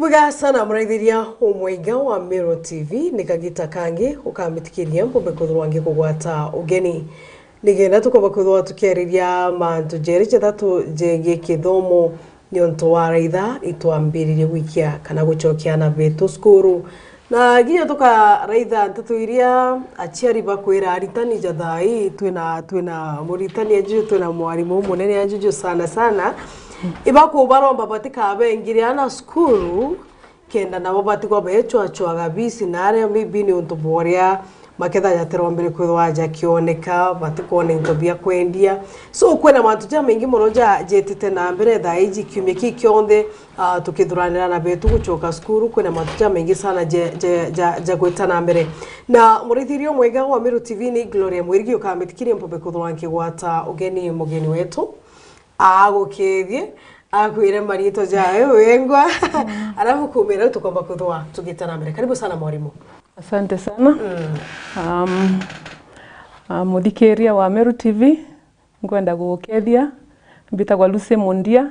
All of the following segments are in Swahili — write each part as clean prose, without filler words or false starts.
Mwega sana mraithiria umwega wa Meru TV nikagita kangi ukamitikiria mpombe kuthwangi kugwata ugeni nigenda tukoba kuthwa tukeriria mantu jeri chetatu jege kithomo nyonto wa raitha itwambiririe wikia kana gucokiana betu skuru na ginya tuka raitha tatuiria aciari bakwira aritani jathai twina muritani ajuju twina mwarimu munene ajuju sana ibako baromba batika bengiriana skuru kenda nabo batikwa becwa bisi nare maybe ni untu boria maketha yatero mbere kwithwaja kioneka batikone ntobia kwendia so kwena mantu ja mengi muroja jetete na mbere tha iji kiumye kionthe tukithuranira na betu gucoka skuru kwena mantu ja mengi sana ja gwita na mbere na murithirio mwega wa Meru TV ni Gloria Mwirigi ukamitikirie mpombe kuthwanki gwata mugeni wetu agukethie akwire marito jayo wengwa alafu kumira tukomba kuthwa tugitana mbere karibu sana mwalimu. Asante sana. Muthikeria wa Meru TV ngwenda gukethia mbitagwa Lucy Mundia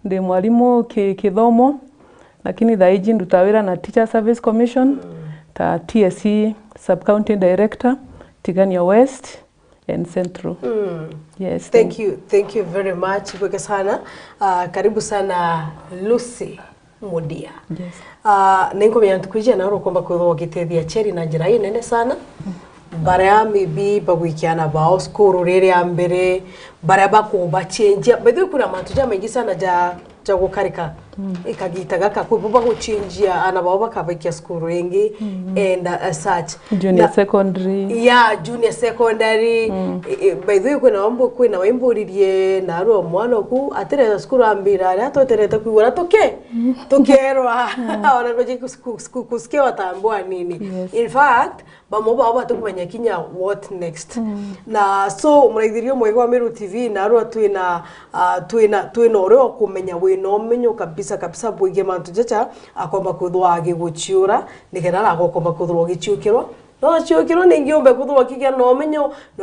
ndi mwalimu kithomo lakini thaiji ndutawira na Teacher Service Commission ta TSC Sub County Director Tigania West and Central. Yes. Thank you very much kwa sana. Karibu sana Lucy Mundia. Yes. Nengo myantukuje na rokomba kuthwa gitethia cheri na njira nene sana. Bara maybe bagwikiana bao skuru rere ambere bara bakumba change bethu kuna mantu ja mengi sana ja gukarika ikagita gaka kububa guchinjia ana bao bakabakia skuru rengi and as such junior secondary junior secondary bethu kuna wemburirie na ro mwana ku atereza skuru ambira ari atotereta kuigura tukerwa ona baje kusikia watambua nini. Yes. In fact bamoba batumanya kinya what next na so muraithirio mwega wa Meru TV na ro twina oro kumenya wino menyo kabisa bwige mantu jacha akomba kuthwa agiguciura nikena akomba kuthwa gichiukirwa no chiukirwa ningiombe kuthwa kigia no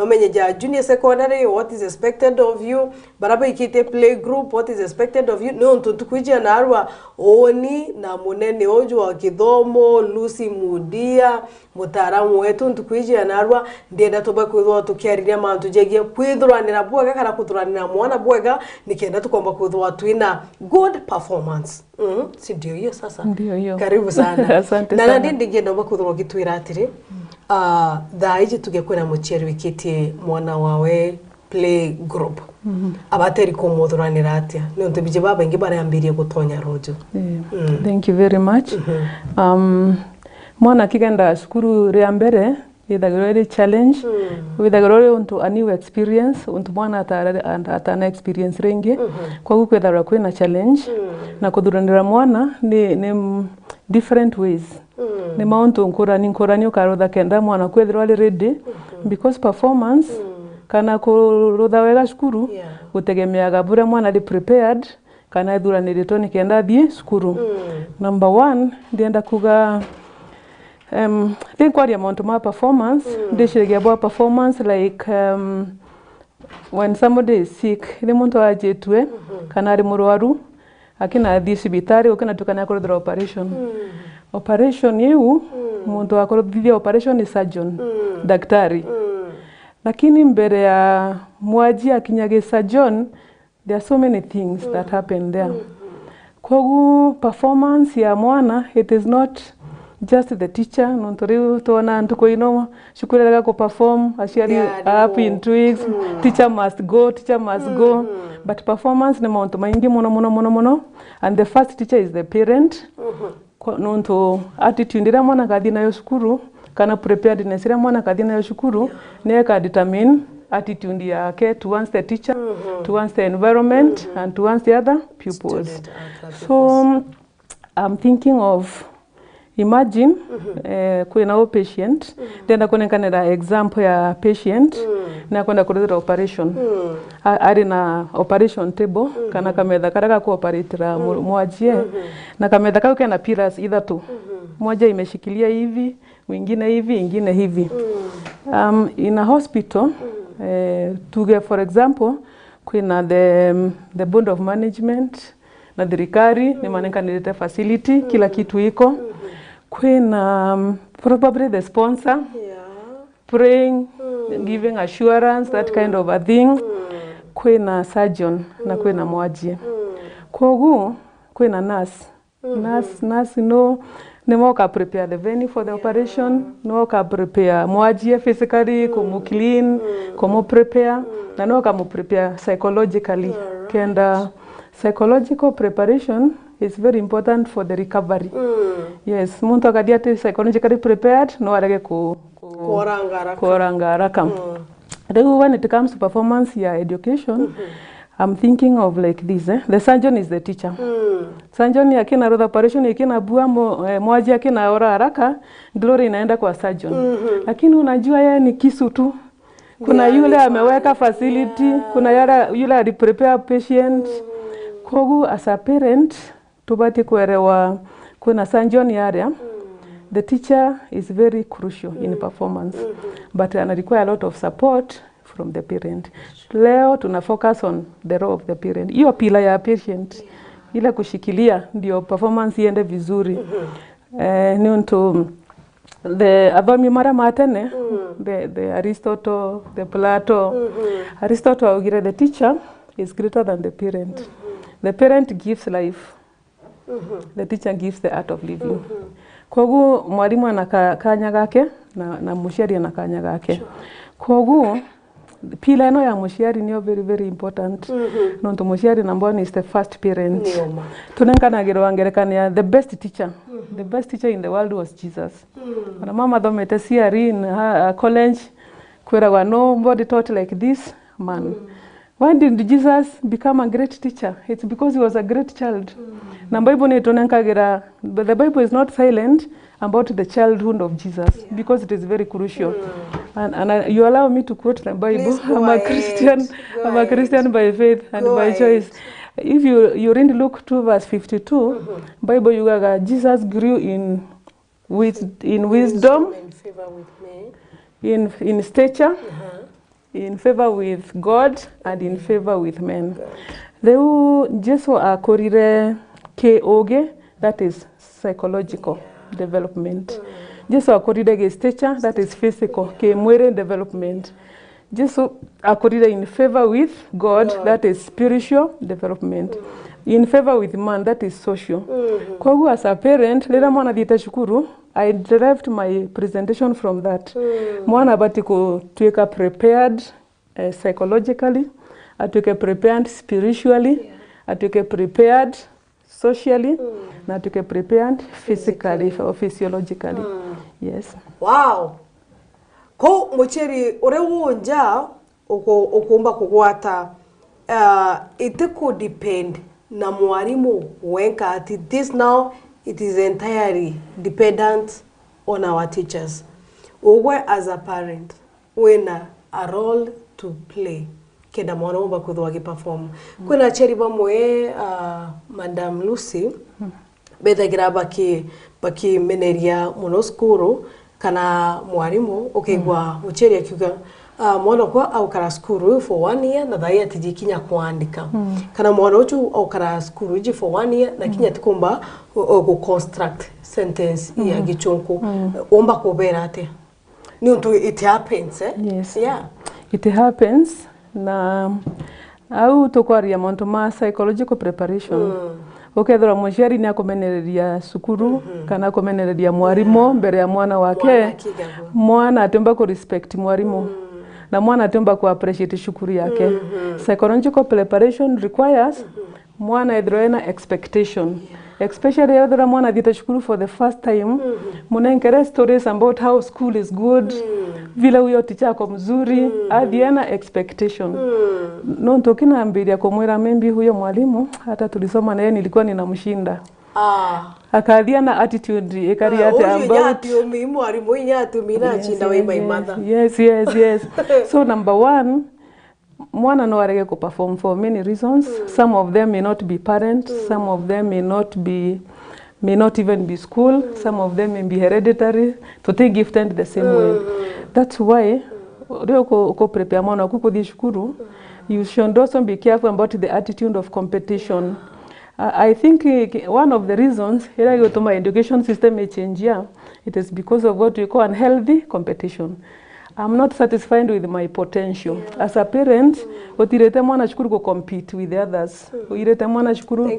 menye ja junior secondary what is expected of you baraba ikite play group what is expected of you no ntutukwijia na arwa oni na munene oju wa kithomo Lucy Mundia mutaramu wetu ntukwijia na arwa ndienda toba kuthwa tukiariria mantu jegie kwithuranira bwega kana kuthuranira mwana bwega nikenda tukomba kuthwa twina good performance si ndio hiyo sasa ndio hiyo karibu sana. Asante sana. Na ndigienda kuthwa gitwira atiri thaiji tugekwira mucheri wikiti mwana wawe play group abateri kumuthuranira atia ni untu bije baba ingi barayambirie gutonya rojo. Thank you very much. Mwana kigenda skuru ria mbere ithagirwe challenge withagirwe untu a new experience untu mwana atana experience rengi kwa gukwethara kwina challenge na kuthuranira mwana ni different ways. Ni mauntu nkurani ukarotha kenda mwana kwethirwa ali ready because performance kana kurotha wega skuru gutegemeaga bure mwana ali prepared kana ithuranirito ni kenda thie skuru. Number 1 ndienda kuga think what amount of performance ndishirigia about performance like when somebody is sick ni muntu ajetwe kana ari murwaru akina thie sibitari ukina tukana kurothera operation yu muntu akorodhia operation ni surgeon daktari lakini mbere ya mwaji akinyage surgeon there are so many things that happen there. Kwa performance ya mwana it is not just the teacher nontori tuona ntuko ino shukurega ko perform ashari up in 2 weeks teacher must go but performance ni mauntu maingi mono and the first teacher is the parent nonto attitude ira mwana kathina yo skuru kana preparedness ira mwana kathina yo skuru ne ka determine attitude yake towards the teacher towards the environment and towards the other pupils. So I'm thinking of imagine kuna patient tenda kuonekana example ya patient na kwenda kurothera operation ari na operation table kana kametha karaka ku operate mwajie na kametha kauke na pillars either two moja imeshikilia hivi wengine hivi ingine hivi in a hospital to get for example kuna the board of management na thirikari ni manenkanirite facility kila kitu iko kwina probably the sponsor praying giving assurance that kind of a thing kwina surgeon na kwina mwaji kogu kwina nurse nurse no nemoka prepare the venue for the operation no ka prepare mwaji physically kumu clean kumu prepare na no ka mu prepare psychologically kenda psychological preparation is very important for the recovery yes muntu akadiate psychologically prepared no arege kuoranga haraka when it comes to performance ya education I'm thinking of like this the surgeon is the teacher surgeon yakina road operation yakina bua mwaji yakina ora haraka glory inaenda kwa surgeon lakini unajua yeye ni kisu tu kuna yule ameweka facility kuna yule aliprepare patient kogu as a parent tubati kuerewa kuna surgeon area the teacher is very crucial in performance but ana require a lot of support from the parent. Leo tuna focus on the role of the parent. Hiyo pila ya patient ile kushikilia ndio performance iende vizuri. Ni unto the abami mara matene the Aristotle, the Plato. Aristotle augire the teacher is greater than the parent. The parent gives life. The teacher gives the art of living. Kogu mwalimu anakanya gake na mushari anakanya gake. Kogu pila eno ya mushari niyo very very important. Nonto mushari number one is the first parent. Tunenkanagira wangerekania the best teacher. The best teacher in the world was Jesus. Na mama thomete CRE in college kwera nobody taught like this man. Why did Jesus become a great teacher? It's because he was a great child. Na Bible ni tunenkagira, but the Bible is not silent about the childhood of Jesus because it is very crucial. And you allow me to quote the Bible. I'm a Christian. I'm a Christian by faith and by choice. If you read Luke 2 verse 52, Bible you got Jesus grew in wisdom, in favor with men, in stature, in favor with God and in favor with men. Leo Jesu akorire ke oge, that is psychological development. Jesu akorire ge stature, that is physical, ke mwere development. Jesu akorire in favor with God, that is spiritual development. In favor with man, that is social. Kwagu as a parent, lera mwana dita shukuru, I derived my presentation from that. Mwana batiko tueka prepared psychologically, atuke prepared spiritually, atuke prepared socially, na atuke prepared physically or physiologically. Yes. Wow. Ko mucheri orewo nja okumba kugwata ite ko depend na mwalimu wenka ati this now it is entirely dependent on our teachers. Uwe as a parent wena a role to play kenda mwana umba kuthwagi perform. Kuna cheri bamwe Madam Lucy bethagira baki meneria muno skuru kana mwalimu ukigwa ucheri akiuga mwana kwa au kara skuru for 1 year na thai atijikinya kuandika kana mwana uchu au kara skuru ji for 1 year na kinya tikumba go construct sentence ya gichunku umba kubera ate ni untu it happens yes yeah it happens na au tokwaria monto ma psychological preparation ukethora muciari ni akomenereria sukuru kana komenereria mwarimu mbere ya mwana wake mwana atemba ku respect mwarimu na mwana atemba ku appreciate shukuru yake psychological preparation requires mwana edroena expectation especially yodora mwana dita shukuru for the first time munenkere stories about how school is good vile huyo teacher ako mzuri adiana expectation nonto kinaambiria kumwira membi huyo mwalimu hata tulisoma na yeye nilikuwa ninamshinda akalia na attitude ekari yate about mwalimu nyatu mina chinda we my mother yes so number 1 mwana no arege ko perform for many reasons some of them may not be parents some of them may not even be school some of them may be hereditary to take gifted the same way that's why leo ko prepare mwana kuko di shukuru you should also be careful about the attitude of competition I think one of the reasons here to my education system may change here, it is because of what we call unhealthy competition. I'm not satisfied with my potential. Yeah. As a parent, utirete mwana shukuru ku compete with the others. Uirete mwana shukuru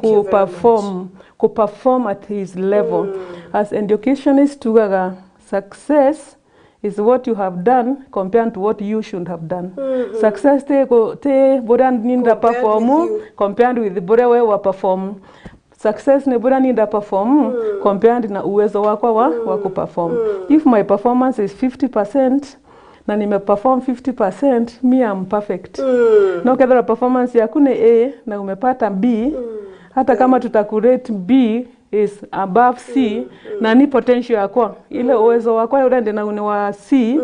ku perform at his level. As educationists tugaga success is what you have done compared to what you should have done. Success te bora ninda perform compared with bora wewe perform. Success ne bora ninda perform compared na uwezo wako wa kuperform. If my performance is 50%, na nime perform 50%, me am perfect. Na ukidhara performance yako ni A na umepata B, hata kama tutakurate B is above C, na ni potential yako. Ile uwezo wako urende na unewa C,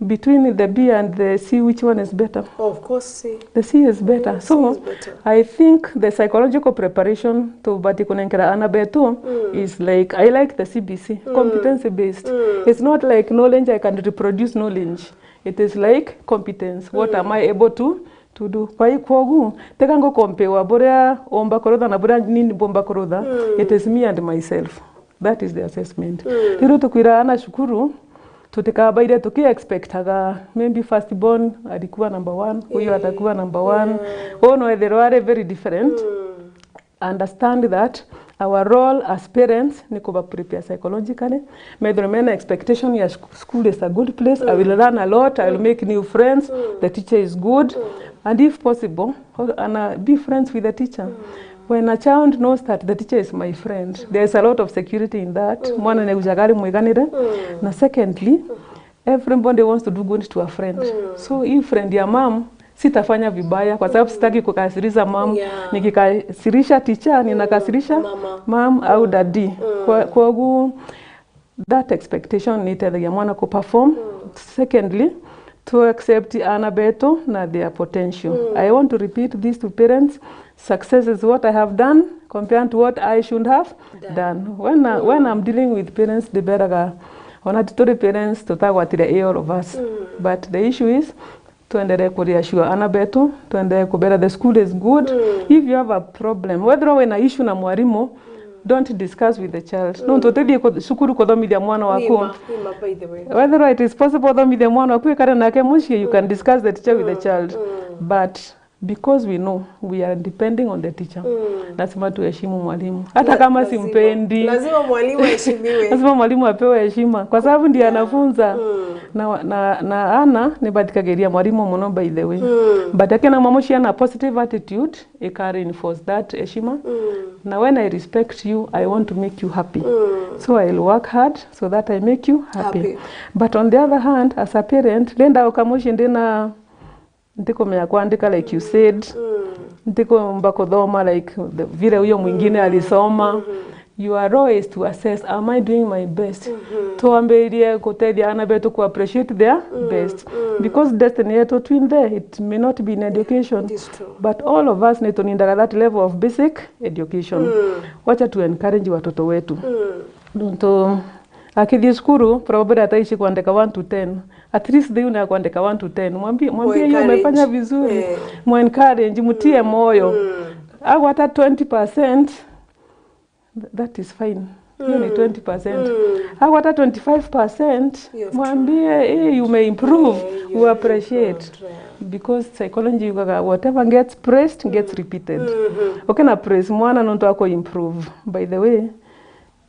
between the B and the C, which one is better? Of course C. The C is better. So is better. I think the psychological preparation to batikunenkera anabeto is like, I like the CBC, competency based. It's not like knowledge, I can reproduce knowledge. It is like competence. What am I able to do? Kwa ikogu, tekango kompewa, borea omba korodha na borea nini bomba korodha. It is me and myself. That is the assessment. Tiro tukwira ana shukuru, tutikabaida tuki expect haga maybe first born alikuwa number 1, huyo atakuwa number 1. Oh no, they are very different. Understand that our role as parents ni kuba prepare psychologically. May the remaining expectation ya school is a good place. I will learn a lot. I will make new friends. The teacher is good. And if possible, be friends with the teacher. When a child knows that the teacher is my friend, there is a lot of security in that. Mwana ne ujagari mwiganire. Na secondly, everybody wants to do good to a friend. So if friend ya mom, sitafanya vibaya kwa sababu sitaki kukasirisha mom. Nikikasirisha teacher, ninakasirisha mom au daddy. Kwa that expectation needed ya mwana ku perform. Secondly, to accept anabeto na their potential. I want to repeat this to parents. Success is what I have done compared to what I should have done. When I'm dealing with parents, the better onatitori parents tutagwatira all of us. But the issue is tuendelee kureassure anabeto, tuendelee kubera the school is good. If you have a problem, whether wewe na issue na mwalimu, don't discuss with the child. Don't totally shukuru kuthomithia mwana wako. Whether it is possible kuthomithia mwana wako kare nake mushie, you can discuss the teacher with the child. But because we know we are depending on the teacher, lazima tuheshimu mwalimu. Hata kama simpendi, lazima mwalimu aheshimiwe. Lazima mwalimu apewe heshima kwa sababu ndiye anafunza. Na ana nibadikageria mwalimu muno by the way. But akena mamoshi ana positive attitude, it can reinforce that heshima. Now when I respect you, I want to make you happy. So I'll work hard so that I make you happy. But on the other hand, as a parent, lenda okamoshi ndena ndiko mea kuandika like you said. Ndiko mbako dhoma like vile huyo mwingine alisoma. Your role is to assess, am I doing my best? Tuambeirie kutedia anabeto ku appreciate their best. Because destiny yetu twin there, it may not be in education. But all of us need to nindaga that level of basic education. Wacha tu encourage watoto wetu. Nto akidhi skuru probably ataishi kuandika 1 to 10. At least they una kuandika 1 to 10. Mwambie hiyo umefanya vizuri. Mu encourage, mutie moyo. Au hata 20%, that is fine. Hiyo ni 20%. Au hata 25%, mwambie you may improve, you appreciate. Because psychology whatever gets praised gets repeated. Okay, na praise mwana nonto ako improve. By the way,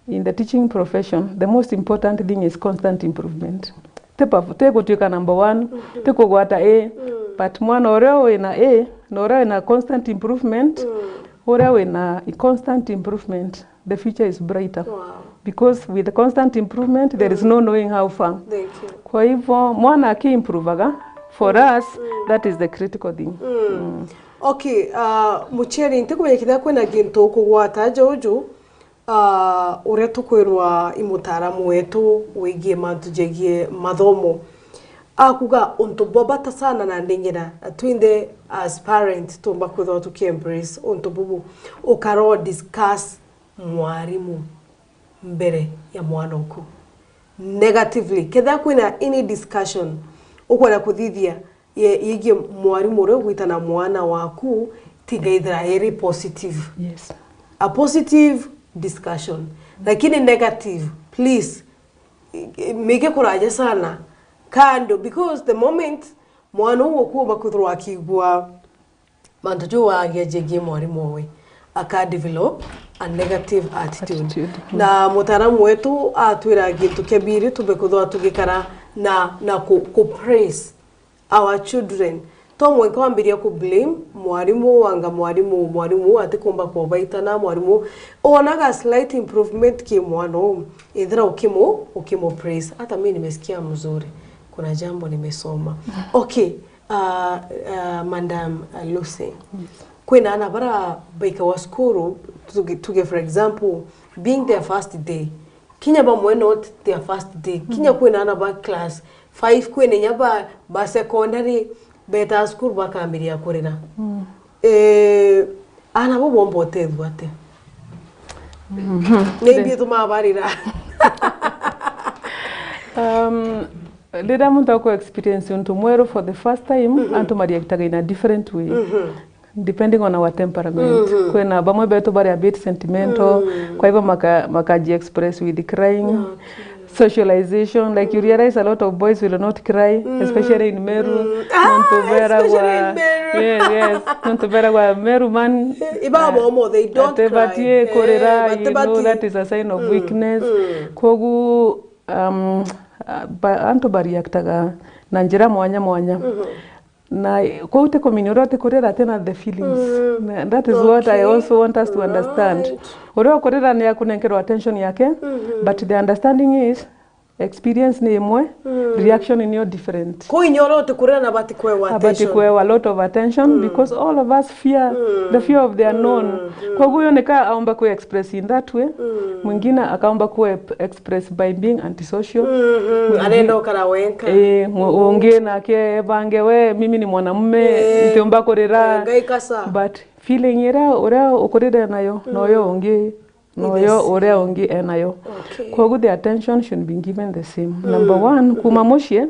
in the teaching profession, the most important thing is constant improvement. Teko tuika number 1, teko gwata A, but mwana oreo ina A, na oreo ina constant improvement, oreo ina constant improvement, the future is brighter. Wow. Because with the constant improvement, there is no knowing how far. Thank you. Kwa hivyo, mwana aki improvaga, for us, that is the critical thing. Okay, mucheri, nte kumenya kitha kwena ginto kugwata jojo, uria tukwirwa imutaramu wetu wigie mantu jegie mathomo akuga untu bobata sana na ndengera twinde as parent tumba kwitho tuki embrace untu bubu ukaro discuss mwarimu mbere ya mwana uku negatively ketha kwina any discussion ukwenda kuthithia yigie mwarimu ure gwitana mwana waku tigaithira eri positive. Yes. a positive discussion. Lakini negative, please, make kuraja sana kando, because the moment mwana wokuwa bakuthwa akigwa mantujo wangeje mwalimu we aka develop a negative attitude. Na mutaramu wetu atwira gintu kebiri tubekuthwa tugikara na ku praise our children. Tomwe kwambiria ku blame mwalimu wanga mwalimu atikumba kwa baitana mwalimu onaga slight improvement ki mwana ithira ukimo praise. Hata mimi nimesikia mzuri, kuna jambo nimesoma. Okay, Madam Lucy, kwena ana bara baika wa skuru tuge for example being their first day kinya ba not their first day kinya kwena ana ba class 5 kwena nyaba ba secondary beta school ba kamiria kurina ana bo bombo tedwa te maybe tuma barira Leda muntu ko experience unto Meru for the first time anto mariakitaga in a different way. Depending on our temperament. Kwena bamwe beto bari a bit sentimental, kwa hivyo makaji express with crying. Socialization, like you realize a lot of boys will not cry, especially in Meru. Yes, Meru man. They don't cry. Korera, you know that is a sign of weakness. Kogu anto bariaktaga na njira mwanya. Na kote community korera tena the feelings. That is what I also want us to understand. Oro korera ni yakunenkerwa attention yake, but the understanding is experience ni imwe, reaction ni yo different. Ko inyoro te korera na batikwewa attention. Batikwewa a lot of attention because all of us fear the fear of the unknown. Kwa huyo nika aomba ku express in that way. Mwingine akaomba ku express by being antisocial. Anendo kara wenka. Onge na ke bangewe mimi ni mwanamume ntiomba korera. But feeling ora okorera nayo noyo onge noyo ora onge enayo. Kwa the attention should be given the same. Number one, kumamoshie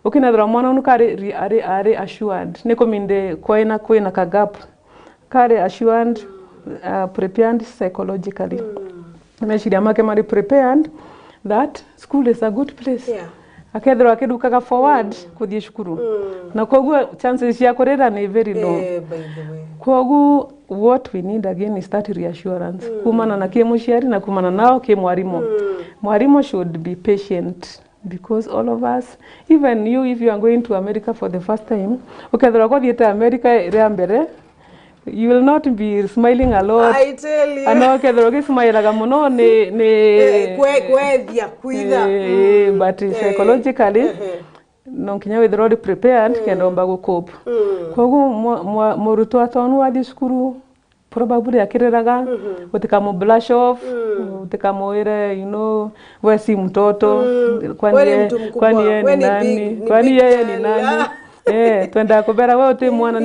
okina dramona unukare are assured. Neko minde koina ka gap. Kare assured, prepared psychologically. Meshiria make mari prepared that school is a good place. Akedro akeduka forward kuthie shukuru. Na kogu chances ya korera ni very low. By the way. Kogu what we need again is that reassurance. Kumana na ke mushiari na kumana nao ke mwarimu. Mwarimu should be patient because all of us, even you, if you are going to America for the first time, ukedro kodhieta America reambere, you will not be smiling a lot. I tell you. Ano kedro ke smile aga muno ne kwethia kwitha. But psychologically nonkinya withdraw prepared kendo mbago cope. Kogu moruto atonu wa skuru probably akireraga utikamo blush off utikamo you know wewe si mtoto kwani yeye ni nani twenda kubera wewe uti mwana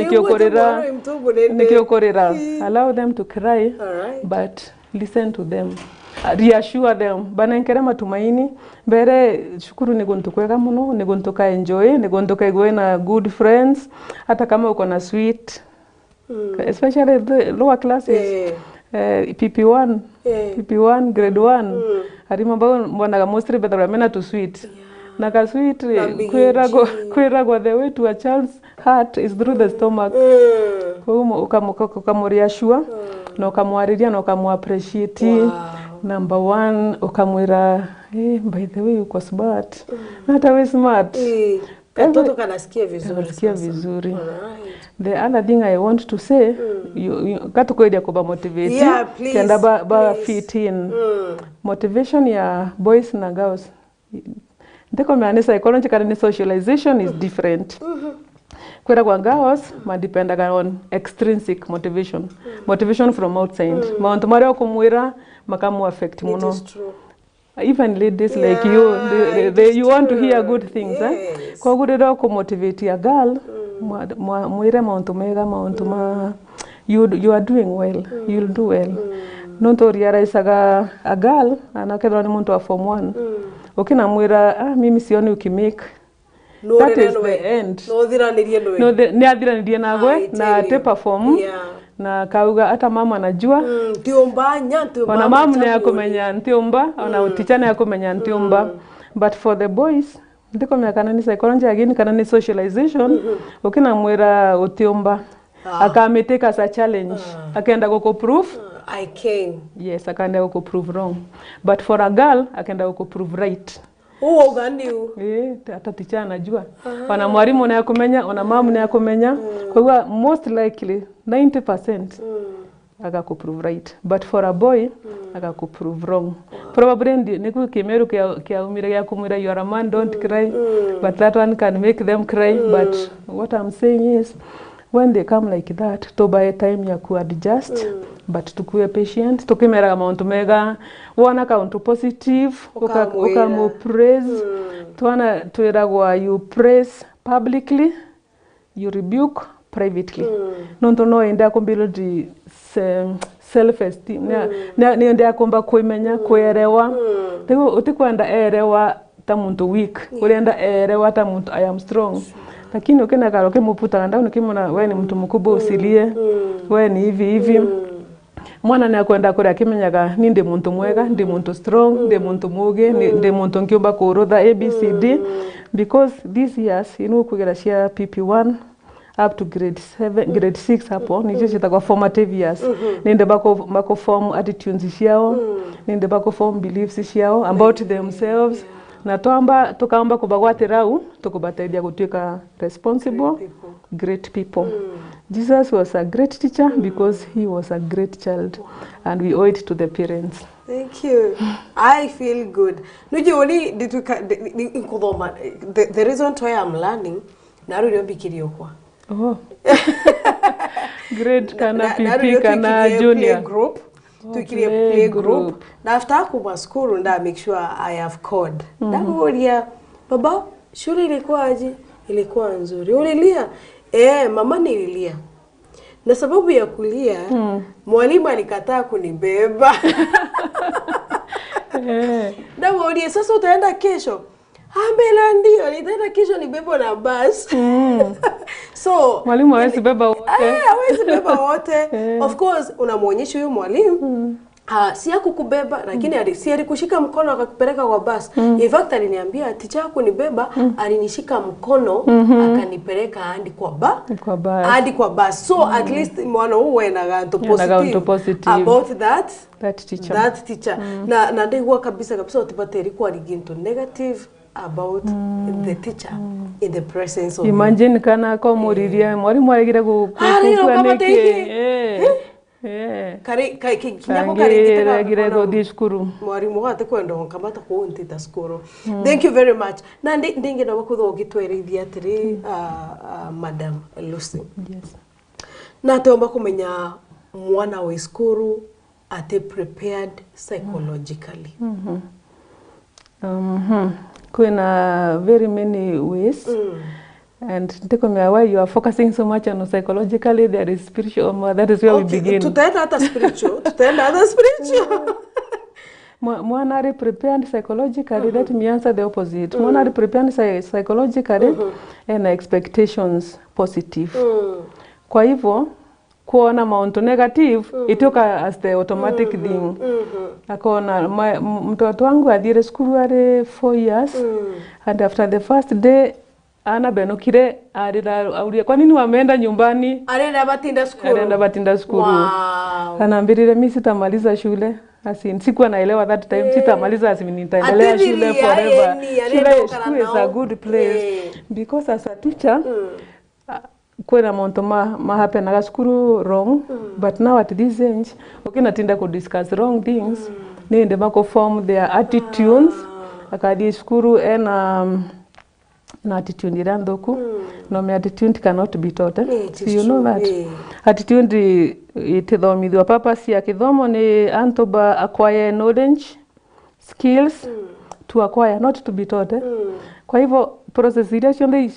nikiokorera allow them to cry but listen to them, reassure them banankera matumaini mbere shukuru nigontukwega muno nigontuka enjoy nigontuka igwe na good friends hata kama uko na sweet especially the lower classes PP1 PP1 grade 1 harima bao mbona mostly better mena to sweet na ka sweet kwerago the way to a child's heart is through the stomach kwa ukamreassure na ukamwariria na ukamappreciate. Number one ukamwira by the way uko smart hata we smart katoto kanasikia vizuri. The other thing I want to say, katukoidia kuba motivate kenda ba fit in motivation ya boys na girls. Ndiko meane psychological and socialization is different. Kwera kwa girls madependa on extrinsic motivation, motivation from outside. Mauntu mari okumwira makamu affect muno. It is true. Even ladies like you, you want to hear good things. Kwa gurira ko motivate a girl, mwire mauntu mega mauntu ma you are doing well, you'll do well. Nonto realize a girl anakedwa ni muntu wa form 1. Okina mwira mimi sioni ukimake. That is the end. No dhiranirie no ni adhiranirie nagwe na te perform. na kauga hata mama anajua ntiumba nyantiumba ona mama ne akomenya ntiumba ona teacher ne akomenya ntiumba but for the boys ndiko mya kana ni psychology again kana ni socialization ukina mwera utiumba akameteka as a challenge akaenda go proof I came yes akaenda go prove wrong but for a girl akaenda go prove right gandiu hata teacher anajua ona mwalimu naye akomenya ona mama naye akomenya kwa hiyo most likely 90% akakuprove right but for a boy akakuprove wrong probably niku Meru kia umire ya kumira you are a man don't cry but that one can make them cry but what I'm saying is when they come like that to buy time ya ku adjust but tukue patient tukimera amount mega wana count positive ukamu praise tuana tuiragwa you praise publicly you rebuke privately nonto no enda kubuild self esteem ni enda kumba kuimenya kuerewa tego utikwenda erewa ta muntu weak urenda erewa ta muntu I am strong lakini ukena karo kemuputa ndao nikimona wewe ni mtu mkubwa usilie wewe ni hivi mwana ni akwenda kuri akimenyaga ni ndi muntu mwega ndi muntu strong ndi muntu muge ndi muntu nkiumba kurutha ABCD because these years kugera cia PP1 up to grade 6 hapo nicho chitakuwa formative years ninde bako form attitudes ciao ninde bako form beliefs ciao about themselves na tukaomba kubagwatirau tukubataidia gutwika responsible great people. Jesus was a great teacher because he was a great child and we owe it to the parents. Thank you. I feel good. Nujoni the reason why I'm learning naru bikirio kwa. Oh. Great kana PP kana junior group. Tukiria play group. Na after kuba school nda make sure I have code. Ndamuulia baba shule ilikuwa aje? Ilikuwa nzuri. Ulilia? Mama nililia. Na sababu ya kulia mwalimu alikataa kunibeba. Ndamuulia sasa utaenda kesho? Ambela ndio nitaenda kesho nibebo na bus. So mwalimu hawezi beba wote. Hawezi beba wote. Of course unamuonyesha huyo mwalimu si yakukubeba lakini si alikushika mkono akakupeleka kwa bus. In fact aliniambia teacher yako nibeba alinishika mkono akanipeleka hadi kwa bus. So at least mwana uwe na ganto positive about that teacher. Na ndio kabisa utapata ilikuwa liginto negative about the teacher in the presence of imagine kana ko muriria mwalimu aregire kukuaneke kinyako karegire go diskuru mwalimu wate kwenda kamata ko ntita skoro. Thank you very much. Na ndinge na bakutho gitwerithia atiri Madam Lucy. Yes. Na tomba kumenya mwana wa skuru ate prepared psychologically. Kuna very many ways and why you are focusing so much on psychologically there is spiritual that is where we begin. Tutaenda hata spiritual. Mwana are prepared psychologically let me answer the opposite. Mwana are prepared psychologically and expectations positive. Kwa hivyo kuona mount negative itoka as the automatic thing. Akona mtoto wangu adire school are 4 years and after the first day ana benokire aulia kwa nini wameenda nyumbani arenda batinda school wow. Anaambirire mimi sitamaliza shule sikuwa naelewa that time sitamaliza nitaendelea shule forever. Shule is a good place because as a teacher kwena monto ma happen na skuru wrong but now at this age natinda ku discuss wrong things nende bako form their attitudes akadi skuru na attitude irandoku no me attitude cannot be taught so you know that attitude itithomithwa purpose ya kithomo ni antoba acquire knowledge skills to acquire not to be taught kwa hivyo process ile cionde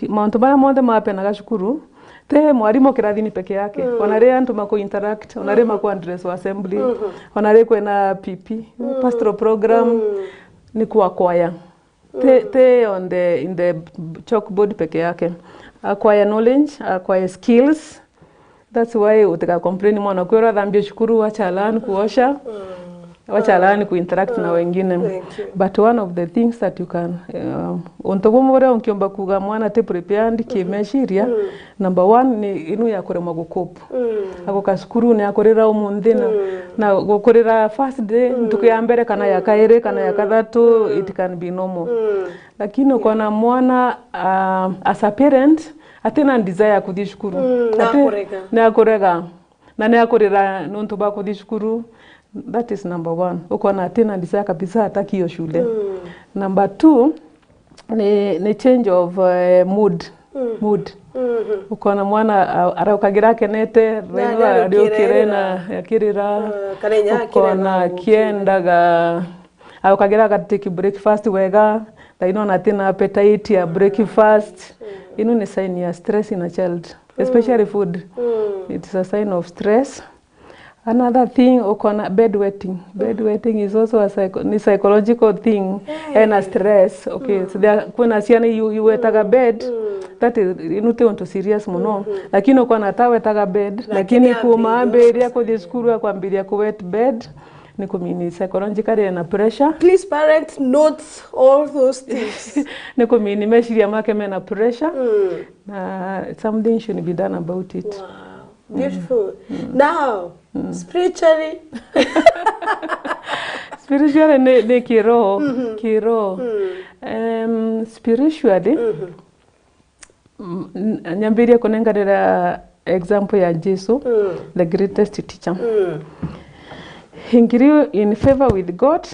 mauntu bana monde mapenaga cukuru te mwarimu kirathini peke yake onare antu mako interact onare mako address assembly onare kwena PP pastoral program ni kuacquire te on the in the chalkboard peke yake acquire knowledge acquire skills That's why utaka complain mwana kwera dhambia shukuru wacha learn kuosha. Wacha learn kuinteract na wengine. But one of the things that you can ontogomore onkiomba kuga mwana te prepared kimeshiria. Number 1 ni inu ya kurema gukopu. Ako kasukuru ni akorera umuthina na gukorera first day ntukuyambere kana ya kaire kana ya kathatu it can be normal. Lakini ukona mwana as a parent atena desire kuthi shukuru. Na akorega na ne akorera nonto ba kuthi shukuru. That is number 1. Ukona atena desire kabisa hataki hiyo shule. Number 2 ni change of mood. Ukona mwana araukagira kenete reno ariokirena yakirira ukona kiendaga araukagira gatiki breakfast wega daino natina appetite ya breakfast inu ni sign ya stress in a child, especially food. It's a sign of stress. Another thing, ukona bedwetting. Bedwetting is also a psychological thing and a stress. Okay, so there kuna siana you wetaga bed. That is inute onto serious muno. Lakini ukona tawetaga bed. Lakini kumaambiria ko diskuru ya kwambiria ko wet bed. Ni kumini psychologically na pressure. Please parents note all those things. Ni kumini meshiria make mena pressure. Something should be done about it. Wow. Beautiful. Now, spiritually. Spiritually ne kiroho. Spiritually, nyambiria kunengarira example ya Jesu, the greatest teacher. Hingiri in favor with God,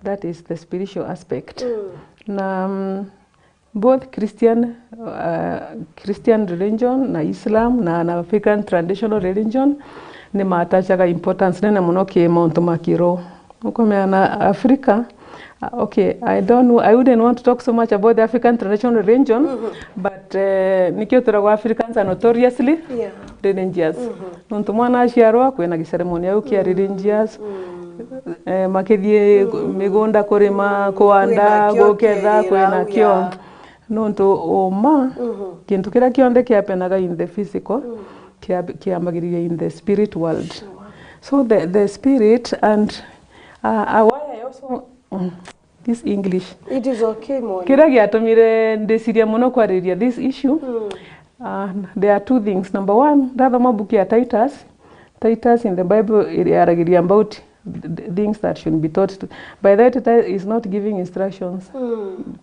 that is the spiritual aspect. Na both Christian religion na Islam na African traditional religion ni matachaga importance nene muno ke monto makiro. Ukomea na Africa. Okay, I wouldn't want to talk so much about the African traditional religion, but nikiotora wa Africans are notoriously religious. Nonto mwana ashiarwa kwena giceremony au kia religious. Makethie migunda kurima kuanda goketha kwena kio. Nonto oma kintu kira kionde kiapenaga in the physical kiamagiriria in the spirit world. So the spirit and why I also this English. It is okay, Moni. Kira giatumire ndesiria muno kwariria this issue. There are two things. Number 1, rather mabuki ya Titus in the Bible iragiria about things that should be taught. By that it is not giving instructions.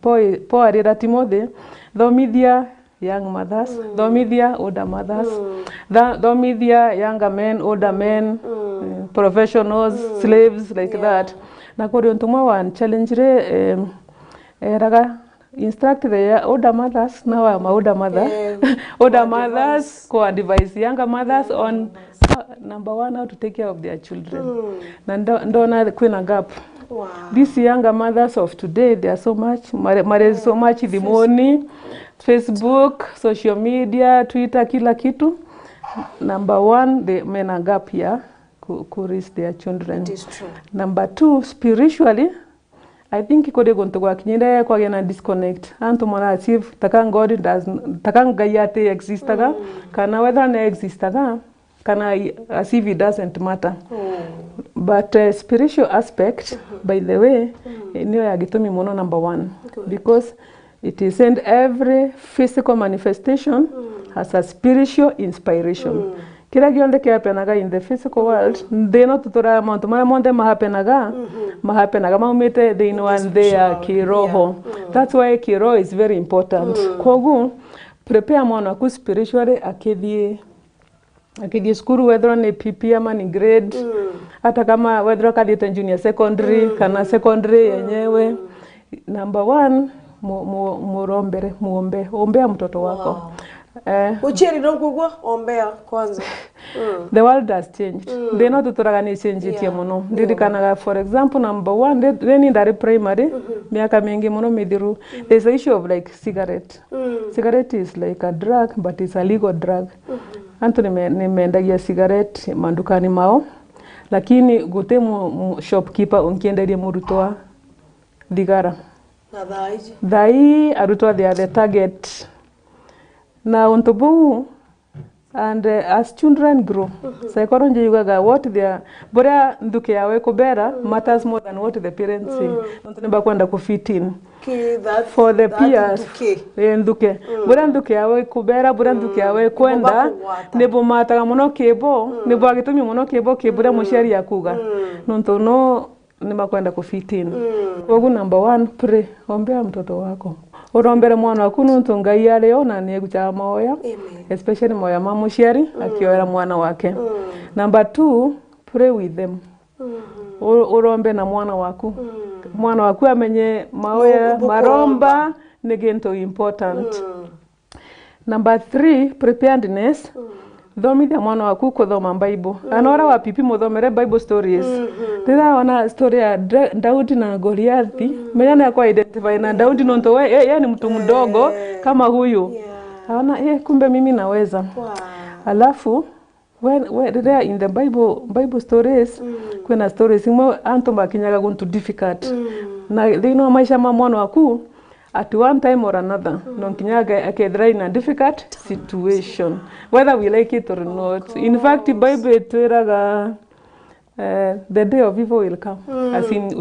Paul arira Timothy, thomithia young mothers, thomithia older mothers, thomithia younger men, older men, professionals, slaves, like that. Na kuri ontuma one challenge raga instruct the older mothers now older mothers older mothers co advise younger mothers on number 1 how to take care of their children. Na ndona kuna gap. Wow. These younger mothers of today, they are so much so much the money, Facebook, social media, Twitter, kila kitu. Number 1, the men are gap here to raise their children. It is true. Number 2, spiritually, I think ikode gonto kwa kinyenda kwa gena disconnect. Anto mona achieve takang God takang gayate existaga kana whether na existaga kana as if it doesn't matter. But spiritual aspect, by the way, niyo ya gitumi mono number 1. Because it is in every physical manifestation has a spiritual inspiration. Kila gionde ke hapenaga in the physical world, deno tutora monto mara monde mahapenaga maumete they know and they are kiroho. That's why kiroho is very important. Kogu prepare mwana ku spiritually akidie skuru whether ni PP ama ni grade hata kama whether kadita junior secondary kana secondary yenyewe. Number 1 ombea mtoto wako. Wow. Ucheri ndokugwa ombea kwanza. The world has changed. They know tutoraga ni change tia muno. Ndirikanaga for example number 1 when in the primary miaka mingi muno midhiru there's a issue of like cigarette. Cigarette is like a drug but it's a legal drug. Anto nimeendagia cigarette mandukani mao lakini gute shopkeeper unkienderia murutoa thigara. Na thai arutwa they are the target. Na ontobu And as children grow, psychology yugaga what they are, bora nduke yawe kubera matters more than what the parents say. Ntuneba kwenda ku fit in. For the peers, nduke. Bora nduke yawe kubera, bora nduke yawe kwenda, nebo mataga muno kebo, nebo agitumi muno kebo kebura mushari yakuga. Ntunno nima kwenda ku fit in. Kogu number 1, pray, ombea mtoto wako. Urombere mwana waku nuntu Ngai areo na niegucha moya, especially moya mamushari akioera mwana wake. Number 2, pray with them. Urombe na mwana waku. Mwana waku amenye maoya maromba ni gintu important. Number 3, preparedness. Thomithia mwana waku kuthoma Bible. Anora wa pipi muthomere Bible stories. Tira wana story ya Daudi na Goliathi. Menya na kwa identify na Daudi nonto we yeye ni mtu mdogo kama huyu. Aona kumbe mimi naweza. Alafu when there in the Bible stories kuna stories mo antomba kinyaga guntu difficult. Na thino maisha ma mwana waku at one time or another, nonkinyaga akedra in a difficult situation, whether we like it or not. In fact, the Bible turaga the day of evil will come. As in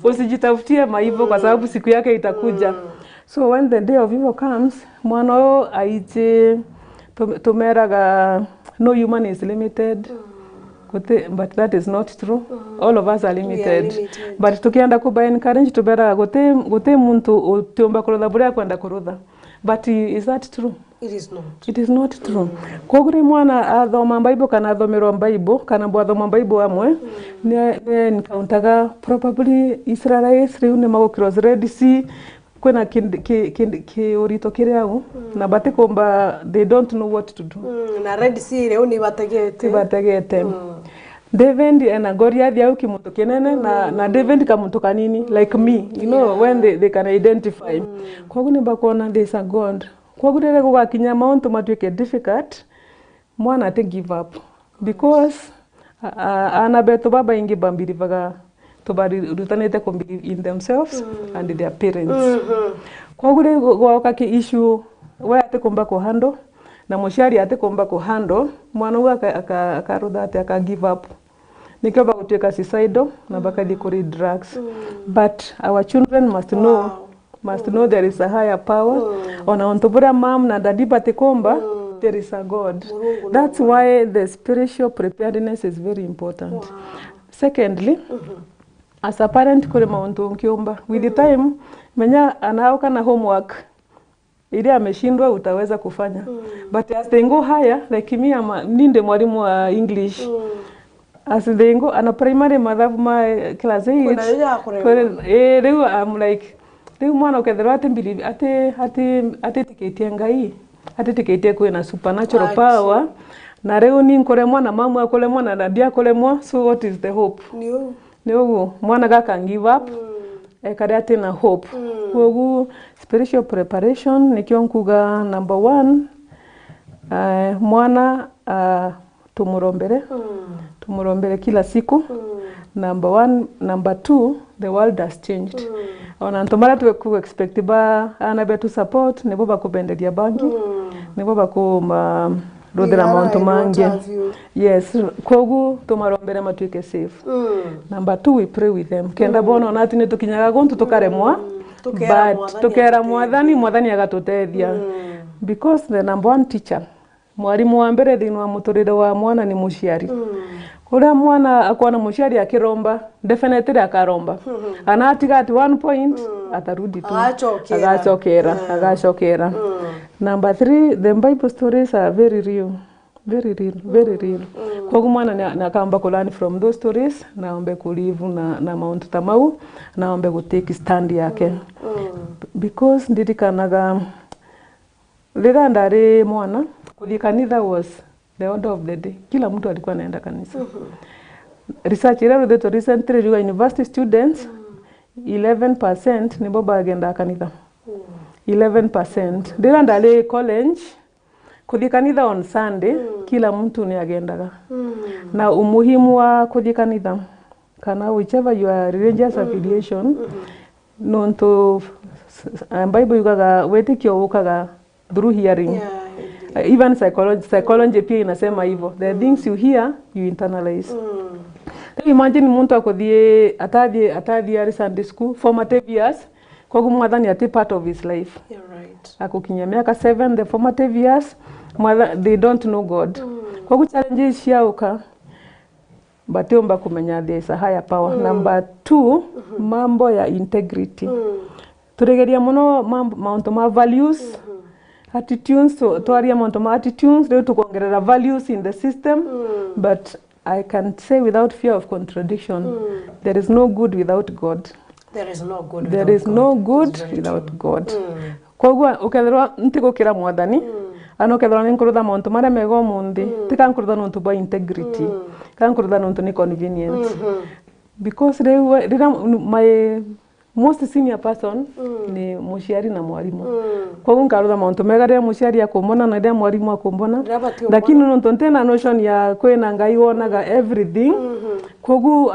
usijitafutie maivo kwa sababu siku yake itakuja. So when the day of evil comes, mwana aije tumeraga no human is limited. But that is not true. All of us are limited. But tukienda kuba encourage tubera gote muntu utiomba kurutha bure kwenda kurutha. But is that true? It is not. It is not true. Kogure mwana athoma Bible kana athomerwa Bible kana bwathoma Bible amwe ni encountaga probably Israelites riu ni mago cross Red Sea kwena ki urito kiriau na batikomba they don't know what to do. Na Red Sea riu ni bategete. David and Goliath yao kimuntu kinene na David kamuntu kanini like me, you know, when they can identify. Kwagu ni bakona there is a God. Kwagu rere kugakinya mount matuike difficult, mwana ate give up because anabeto baba ingi bambirivaga to bari rutanete ko believe in themselves and their parents. Kwagu rere gwaka issue we ate komba ko handle na mushari ate komba ko handle, mwana uga akarutha ate aka give up. Nikaba kuteka suicidal na bakadi kuri drugs. But our children must know there is a higher power. Ona ontobura mom na daddy batekomba there is a God. That's why the spiritual preparedness is very important. Secondly, as a parent kure mauntu nkiomba with the time menya anaoka na homework ile ameshindwa utaweza kufanya. But as they go higher like me ninde mwalimu wa English. As they go ana primary maths my class 8 reu I'm like reu mwana ukethera believe ate tiketie Ngai ate tiketie kwina supernatural power na reu ni nkoremwa na mamu akolemwa na dadia akolemwa. So what is the hope? Niugu mwana gaka give up ekari ate na hope. Kugu spiritual preparation nikyo nkuga number 1 mwana tumurombere kila siku. Number 1, number 2, the world has changed. Ona ntomara tuwe ku expect ba anabetu support nebo bakubenderia bangi nebo bakuma rodera mount mange. Yes, kogu tumarombere matuike safe. Number 2, we pray with them. Kenda bona ona tine tukinyaga gontu tukaremwa but tukera mwathani agatutethia because the number 1 teacher mwarimu wa mbere thini wa muturire wa mwana ni muciari. Ura mwana akwana muciari akiromba definitely akaromba. Anatiga at one point atarudi tu agachokera. Number 3, the Bible stories are very real. Very real. Kwa mwana nakamba ku learn from those stories naombe kulive na Mount Tamau naombe ku take stand yake. Because ndidikanaga lera ndare mwana kudi kanitha was the order of the day. Kila mtu alikuwa anaenda kanisa. Research ile ndio recently university students 11% ni baba agenda kanitha. 11%. Lera ndare college kudi kanitha on Sunday kila mtu ni agendaga. Na umuhimu wa kudi kanitha kana whichever your religious affiliation nonto Bible yukaga wetikyo ukaga through hearing. Even psychology pia inasema hivyo. The things you hear, you internalize. Imagine muntu akothie atathie ari Sunday school formative years kwa mwathani ati part of his life. You're right. Akukinya miaka 7 the formative years they don't know God. Kwa challenges ciauka batiomba kumenya there is a higher power. Number 2 mambo ya integrity. Turegeria muno mambo ma values. Attitudes, twaria monto ma attitudes, leo tukongerera values in the system, but I can say without fear of contradiction, there is no good without God. There is no good There without is God. no good without God. Kogwa ukethirwa ntigukira mwathani, ano kethirwa ninkurutha monto maria mego mundi, tikankurutha nonto by integrity, kankurutha nonto ni convenience. Because my most senior person ni muciari na mwarimu. Kwa hiyo nkarutha mauntu mega ria muciari akumbona na ria mwarimu akumbona. Lakini nonto ntena notion ya kwena ngai wonaga everything. Kwa hiyo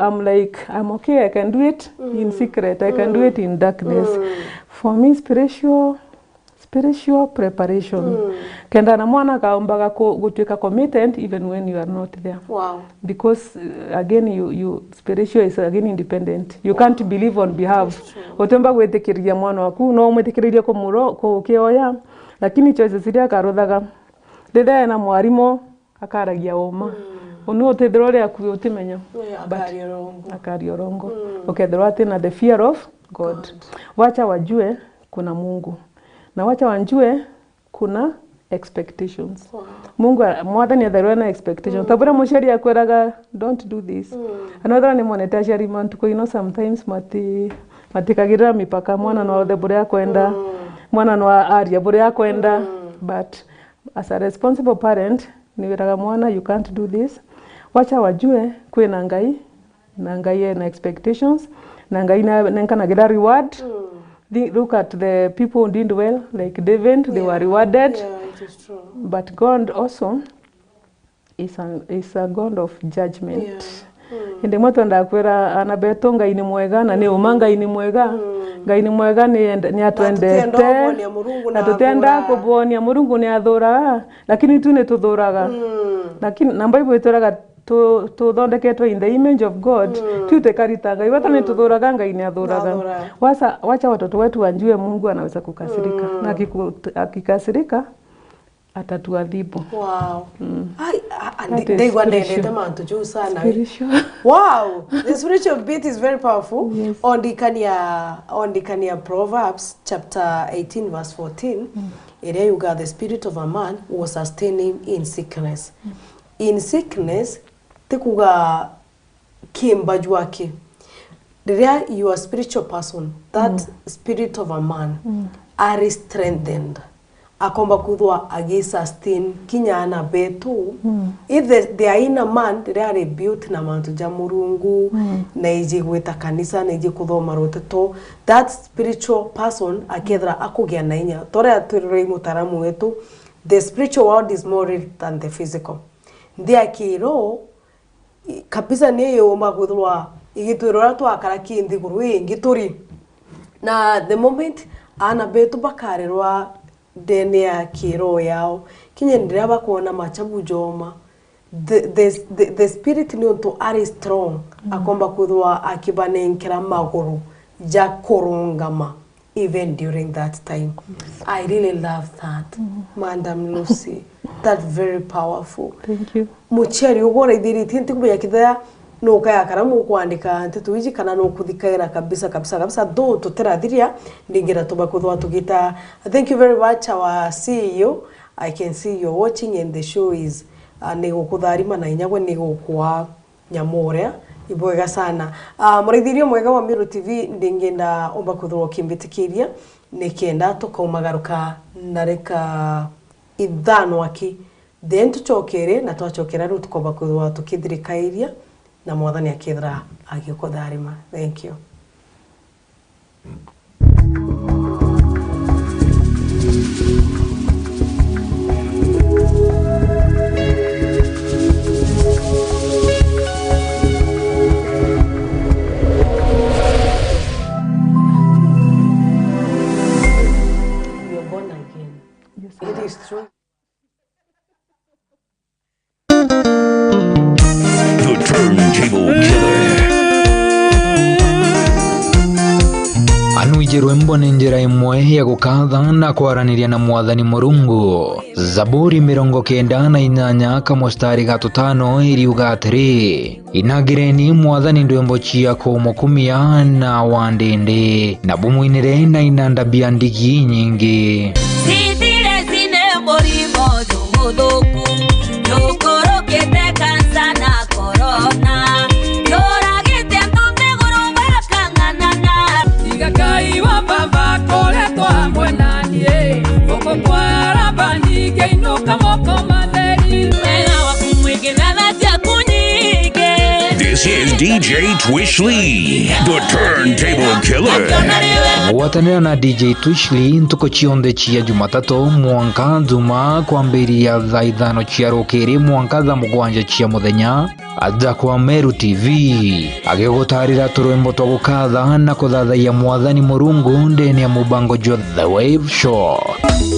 I'm okay, I can do it in secret, I can do it in darkness. For me spiritual preparation. Kenda na mwana kaombaga gutwika committed even when you are not there. Wow. Because again you spiritual is again independent. You can't believe on behalf. Otemba gwetekiria mwana waku no mwetekiria ko muro ko kioya lakini choices iria karuthaga rĩrĩa na mwarimo akaragia oma onu otethero ria ku utimenya akario rongo ukethero atina the fear of God. Wacha wajue kuna Mungu na wacha wanjue kuna expectations. Mungu mwathani atherwe na expectations. Tabura mushari akweraga don't do this. Another ni moneta shari mantu ko sometimes matikagira mipaka mwana no the bure akwenda mwana no aria bure akwenda but as a responsible parent ni wiraga mwana you can't do this. Wacha wajue kwina ngai na ngai na expectations na ngai na kana gira reward. Look at the people who did well, like David, they were rewarded. Yeah, it is true. But God also is a God of judgment. Yeah. Inde mwato ndakwira anabeto ngai ni mwega na ni umanga ini mwega. Ngai ni mwega ni atwendete. Na tutenda kubonia Murungu ni athura, lakini tu ni tuthuraga. Lakini na Bible ituraga to thondeketwo in the image of God. Tute karita ngai wata ni tuthuraga ngai ni athuraga. Wacha watoto wetu wanjue Mungu anaweza kukasirika. Na akikasirika atatuadhibu. Wow. They wanted mantu juu sana. Wow. The spiritual bit is very powerful. Yes. On the Kanya Proverbs chapter 18 verse 14. Ere you got the spirit of a man who was sustaining in sickness. In sickness tikuga kimba jwake. There you are a spiritual person. That spirit of a man are strengthened. Akomba kuthwa agi sustain kinyana betu. If they are in a man, they are built na mantu ja Murungu na iji gwita kanisa na iji kuthoma roteto. That spiritual person akethra akugia na inya. Tore aturire mutaramu wetu. The spiritual world is more real than the physical. Ndia kiro kabisa niyo maguthwa igitwirora twakara kindi guru ingituri na the moment ana betu bakarerwa dene ya kiro yao kinye ndira bakona machabu joma the spirit ni onto are strong akomba kuthwa akibanenkera maguru ja korongama even during that time. I really love that. Madam Lucy, that very powerful. Thank you. Mucheri ugora idiri tinti kuya kidaya no kaya karamu kwandika ntetuiji kana no kuthikaira kabisa do tuterathiria ndingira tubakuthwa tugita. Thank you very much our CEO. I can see you're watching and the show is nego kutharima na inyagwe nego kwa nyamorea ibwega sana. Murithirio mwega wa Meru TV ndingenda omba kuthwo kimbitikiria nikenda tukaumagaruka nareka ithano aki then tuchokere na twachokera ru tukomba kuthwo tukithirikairia na mwathani akithra agikutharima. Thank you. You're born again. Yes, it is true. turntable killer. Anuijirwe mbone njira imwe ya gukatha na kwaraniria na Mwathani Murungu. Zaburi 98 kamustari 5 iriuga atiri, inagireni Mwathani ndwimbo ciako umukumia na wandindi, na bumwinire na inandabia ndigi nyingi. Sitire zine morimo zumuduku, yukurukite kansa na korona. This is DJ Twish Lee, the turntable killer. Watanira na DJ Twish Lee ntuko chionde chia Jumatatu mwanka Juma kwambiria thaa 5 cia rukiri mwanka thaa 7 cia muthenya aja kwa Meru TV agegutarira turwimbo twa gukatha na kuthathaia Mwathani Murungu ndeni ya mubango jwa The Wave Show.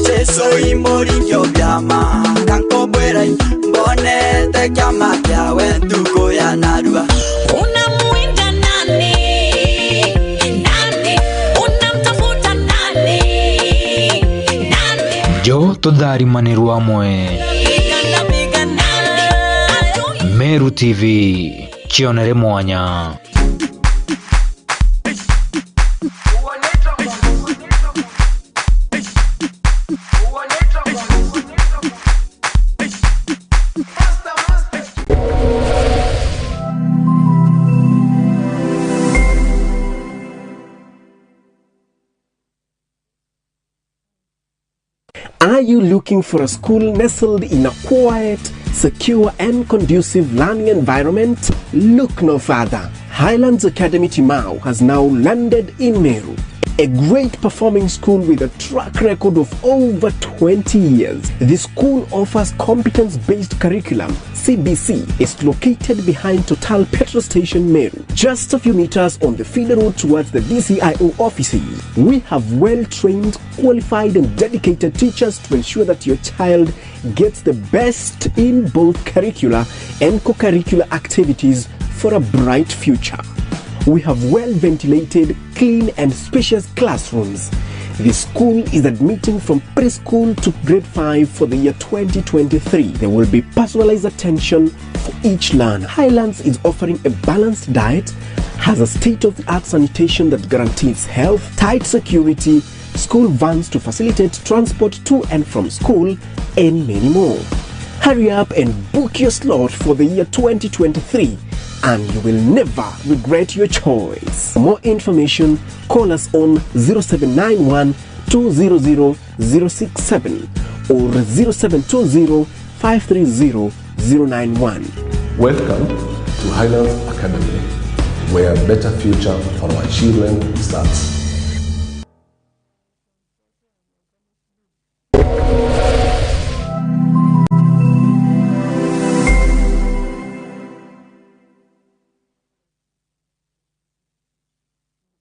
Jesu imoringyo byama kankobwera mbone te kama yawe ndugo ya narua Unamuinda nani? Nani? Unamtafuta nani? Nani? Jo tudhari maniru amwe. Meru TV chionere mwanya. Are you looking for a school nestled in a quiet, secure and conducive learning environment? Look no further. Highlands Academy Timau has now landed in Meru, a great performing school with a track record of over 20 years. The school offers competence-based curriculum. CBC is located behind Total Petrol Station Meru, just a few meters on the feeder road towards the DCIO offices. We have well-trained, qualified and dedicated teachers to ensure that your child gets the best in both curricular and co-curricular activities for a bright future. We have well-ventilated, clean and spacious classrooms. The school is admitting from preschool to grade 5 for the year 2023. There will be personalized attention for each learner. Highlands is offering a balanced diet, has a state-of-the-art sanitation that guarantees health, tight security, school vans to facilitate transport to and from school, and many more. Hurry up and book your slot for the year 2023. And you will never regret your choice. For more information, call us on 0791 200 067 or 0720 530 091. Welcome to Highlands Academy, where a better future for our children starts.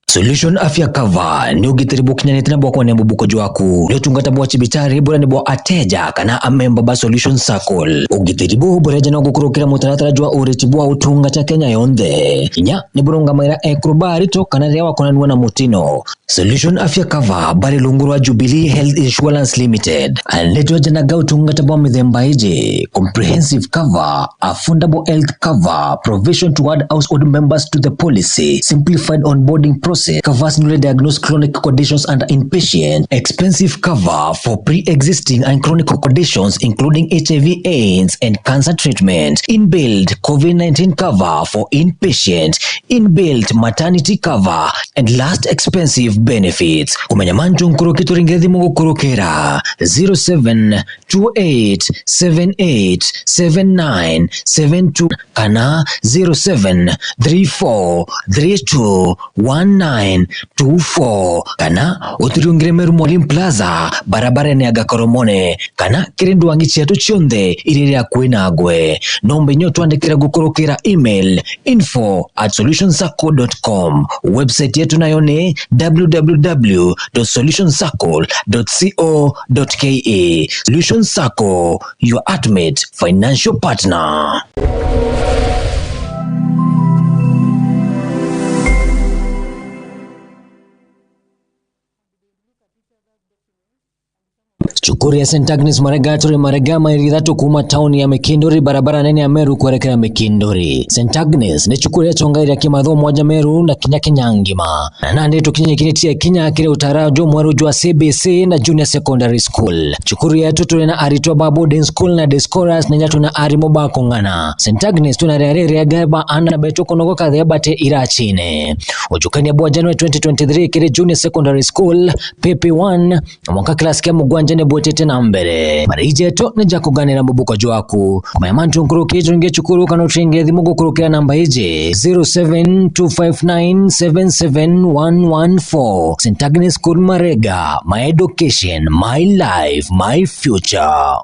Solution Afya Cover ni ugitiri bukinyanite na bwako nembo bukojo waku leo tungata bwa chibitari bora nebo ateja kana amemba ba Solution Circle ugitiri bu bora jana gukurukira mutaratara jwa uretibwa utunga cha Kenya yonde inya ni burunga maira ekrobari to kana rewa konanwa na mutino. Solution Afya Cover bari lungurwa Jubilee Health Insurance Limited aletwa jana ga utunga tabwa mithemba ije comprehensive cover, affordable health cover, provision to add household members to the policy, simplified onboarding process, covers newly diagnosed chronic conditions and inpatient, expensive cover for pre-existing and chronic conditions including HIV, AIDS and cancer treatment, inbuilt COVID-19 cover for inpatient, inbuilt maternity cover, and last expensive benefits. Kumenya manju nkurokitu ringethi mungu kurokera 0728787972 kana 0734321924 kana uturiungire Meru Mwalimu Plaza barabara ni agakoromone kana kirindu wangi chiatu chionde iriria kuinagwe nombe nyo tuandikira gukorokera email info@solutionscircle.com. Website yetu nayo ni www.solutionscircle.co.ke. Solution Circle, your ultimate financial partner. Chukuri ya St. Agnes Marega turi Marega maili 3 kuma tauni ya Mikindori barabara nene ya Meru kuelekea Mikindori. St. Agnes ni chukuri ya chongairi ya kimatho moja Meru na kinya kinyangima. Na nande tukinya kinetia kinya kile utarajo mwaru jua CBC na Junior Secondary School. Chukuri ya tutu na aritwa boarding school na Discoras na nyatu na arimoba kongana. St. Agnes tunarere gaba ana beto konogo kadhe bate irachine. Ujukani ya bua January 2023 kile Junior Secondary School PP1 mwaka klasi kia mugwanjane botete na mbere marije to nja kuganira mubuko jwaku kumayamantu nkuruke tunge chukuru kano tringe dhimugo kurukira namba ije 0725977114 St. Agnes School Marega, my education, my life, my future.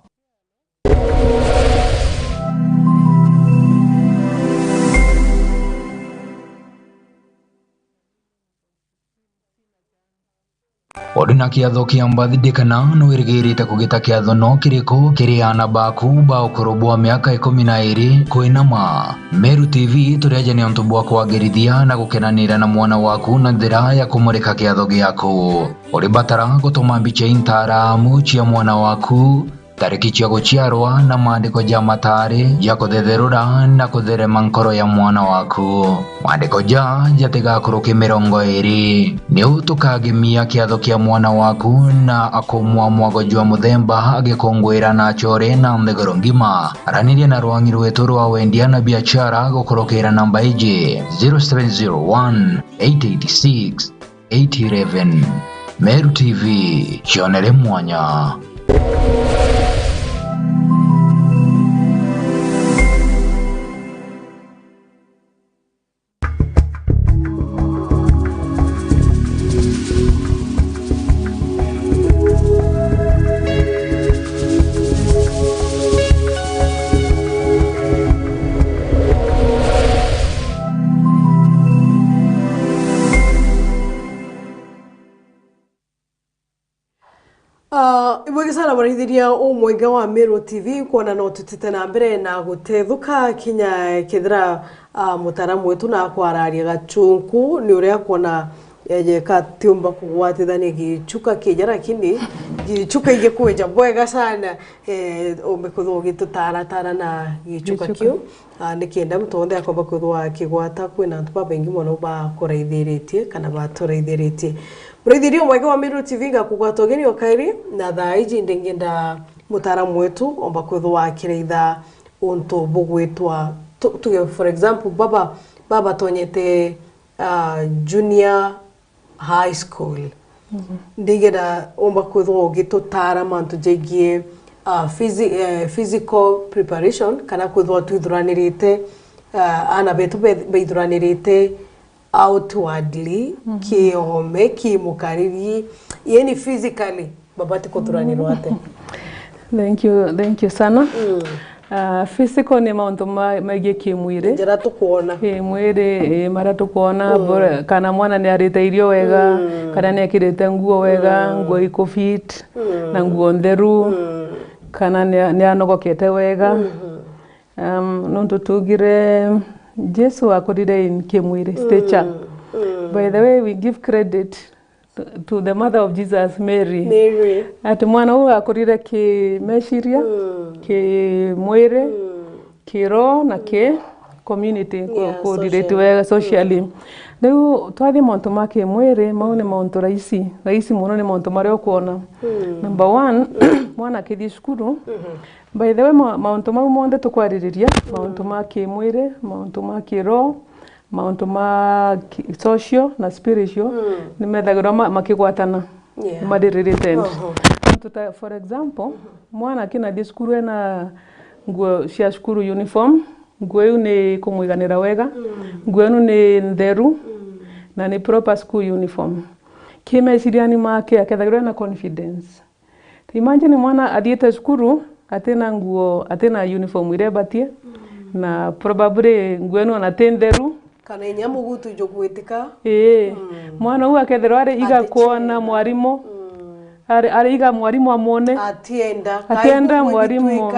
Odina kiatho kia mbathidikana nwirigirite kugita kiatho no kiriko kiriana baku ba ukorobwa miaka 12 kwinama. Meru TV tureje ni onto bwa kwagirithia na gukenanira na mwana waku na njira ya kumurika kiatho giaku. Uri batara gutuma mbica intaramu cia mwana waku, tariki cia guciarwa na maandiko ja matari ya kuthetherura na kutherema nkoro ya mwana waku. Maandiko ja jatigakuruki 20 ni utukagemia kiatho kia mwana waku na akomwa mwago jwa muthemba agikongwira na chore na ndegoro ngima. Araniria na rwangi rwetu rwa wendia na biashara gukurukira namba ije 0701 886 811. Meru TV, chionere mwanya. Ibwege sana barithia umwega wa Meru TV kuona no tutite na mbere na guthethuka kinya kithira mutaramu wetu na kwararia gachunku ni uria kuona yeje katiumba kugwatithania gichuka kijara kini gichuka ige kweja bwega sana umekutho gitutara na gichuka kiu nikienda mtonde akoba kuthwa kigwata kwina antu babengi mono ba koraithiritie kana batoraithiritie. Mrithirio mwega wa Meru TV ngakugwata geni okairi na thaiji ndengenda mutaramu wetu omba kuthwa kireitha unto bugwitwa tuge for example baba tonyete junior high school ndigera omba kuthwa gitutara mantu jegie physical preparation kana kuthwa twithuranirite ana betu beithuranirite outwardly kiome kimukariri yani physically babati kuthuranirwa ate. Thank you sana. Physical ni mauntu maige kimwire njira tukuona mwire mara tukuona kana mwana ni arite irio wega kana ni akirite nguo wega nguo iko fit na nguo ntheru kana ni anogokete wega nonto tugire Jesu akorire in kimwire stature. By the way, we give credit to the mother of Jesus, Mary. Ati mwana huyu akorire ki meshiria ki mwire ki roho na ki community ko direct wega socially. Leo twathi monto make mwire maune monto raisi muno ni monto mario kuona. Number 1 mwana kithi skuru. By the way maunto mau monde tukwariria maunto make mwire maunto make roho maunto ma social na spiritual ni methagirwa makigwatana madirite for example mwana kina diskuru na nguo cia skuru uniform nguo yu ni kumwiganira wega nguo yu ni ntheru na ni proper school uniform kimeciriani make akethagirwa na confidence. Imagine mwana athiete skuru atena nguo atena uniform ire batie na probably nguo yu na tentheru kana nyamu gutu jogwetika mwana huyu akethero ari iga kuona mwarimu ariga mwarimu amone atienda mwarimu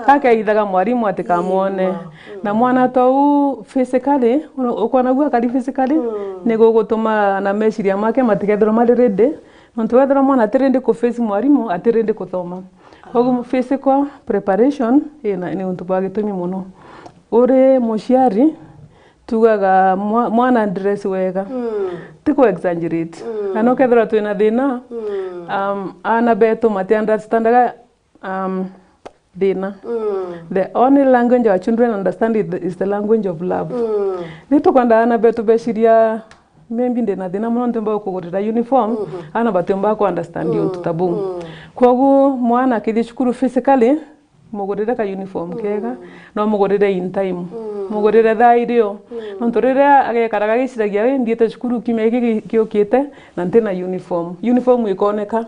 kake ithaga mwarimu atikamone na mwana to physically ukona gwa kali physically nego gutuma na meciria make matigethero mari ready nontu wethero mwana atirende ku face mwarimu atirende kuthoma koguo physical preparation ni untu bwa gitumi muno uri muciari tugaga mwana dress wega tiko exaggerate ano kethera twina thina ana beto mati understandaga thina the only language our children understand is the language of love nito kwanda ana beto beshiria maybe ndina thina muno ntemba kugurira uniform ana batemba ku understand yo tutabu koguo mwana kithi cukuru physically mugurira ka uniform kega no mugurire in time mugurire thairio nontorire agekaraga giciragia we ndiete cukuru kimege kiokite na ntina uniform ikoneka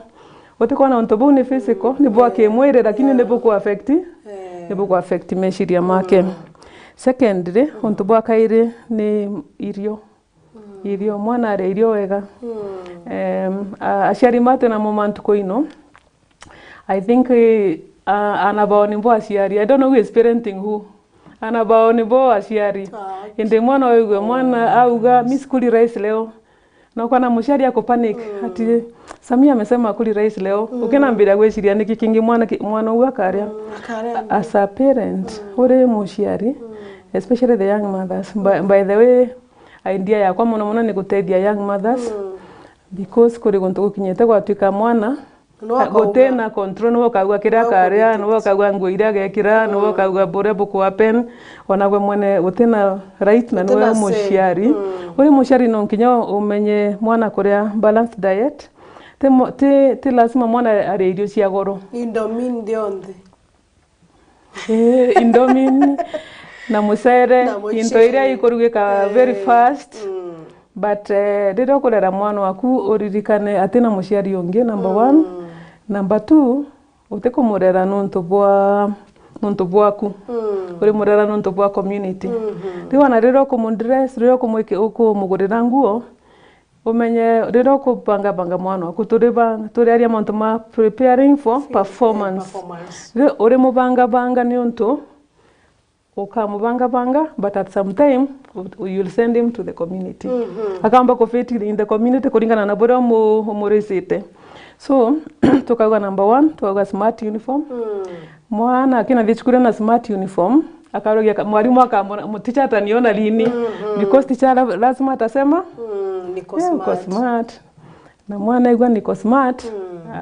utikona ontobu ni physical ni bwa kimwire lakini ni buku affect meshiria make secondly ontobu akaire ni irio mwana ari irio wega aciari mate na moment koino I think anabao ni mbo aciari I don't know who is parenting who anabao ni mbo aciari inde mwana wewe mwana auga miss kuli rice leo na kwa na muciari ako panic ati Samia amesema kuli rice leo ukena mbira gweciria niki kingi mwana uga karia as a parent ore muciari especially the young mothers by the way idea ya kwa muno ni guteithia young mothers because kuri gonto gukinyete gwatuika mwana gotena control no kagwa kira karia no kagwa nguira gekira no kagwa bore buku apen onagwe mwene gotena right na no muciari uri muciari no kinyo umenye mwana kuria balanced diet te lazima mwana ari irio cia goro indomine dionde indomine na musere into iria ikurugika very fast but rero kurera mwana waku uririkane atina muciari ungi number 1 number 2 utekumurera nonto bwaku uri murera nonto bwa community riwana rero kumundress rero kumwike ukumugurira nguo umenye rero kupanga mwana waku turiaria monto ma preparing for performance uri mubanga ni onto ukamubanga but at some time you'll send him to the community akamba ko fit in the community kuringana na bora umurisite so tukaga number 1 tukaga smart uniform mwana akina thichukura na smart uniform akarogia mwalimu akamona teacher ataniona lini because teacher lazima atasema niko smart na mwana igwa niko smart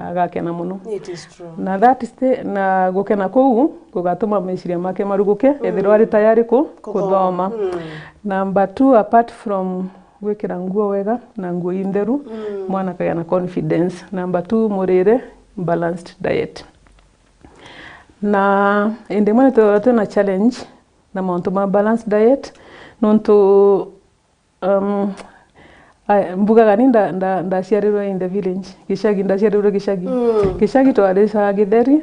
agakena muno it is true na that is na gukena kou gugatuma meshiria make maruguke ethiro ari tayari kuthoma number 2 apart from gwikira nguo wega na nguo inderu mwana kaya na confidence number 2 murire balanced diet na inde mwana to na challenge na monto ma balanced diet nonto mbuga gani nda ciarirwo in the village gishagi ndaciarirwo gishagi twarisa githeri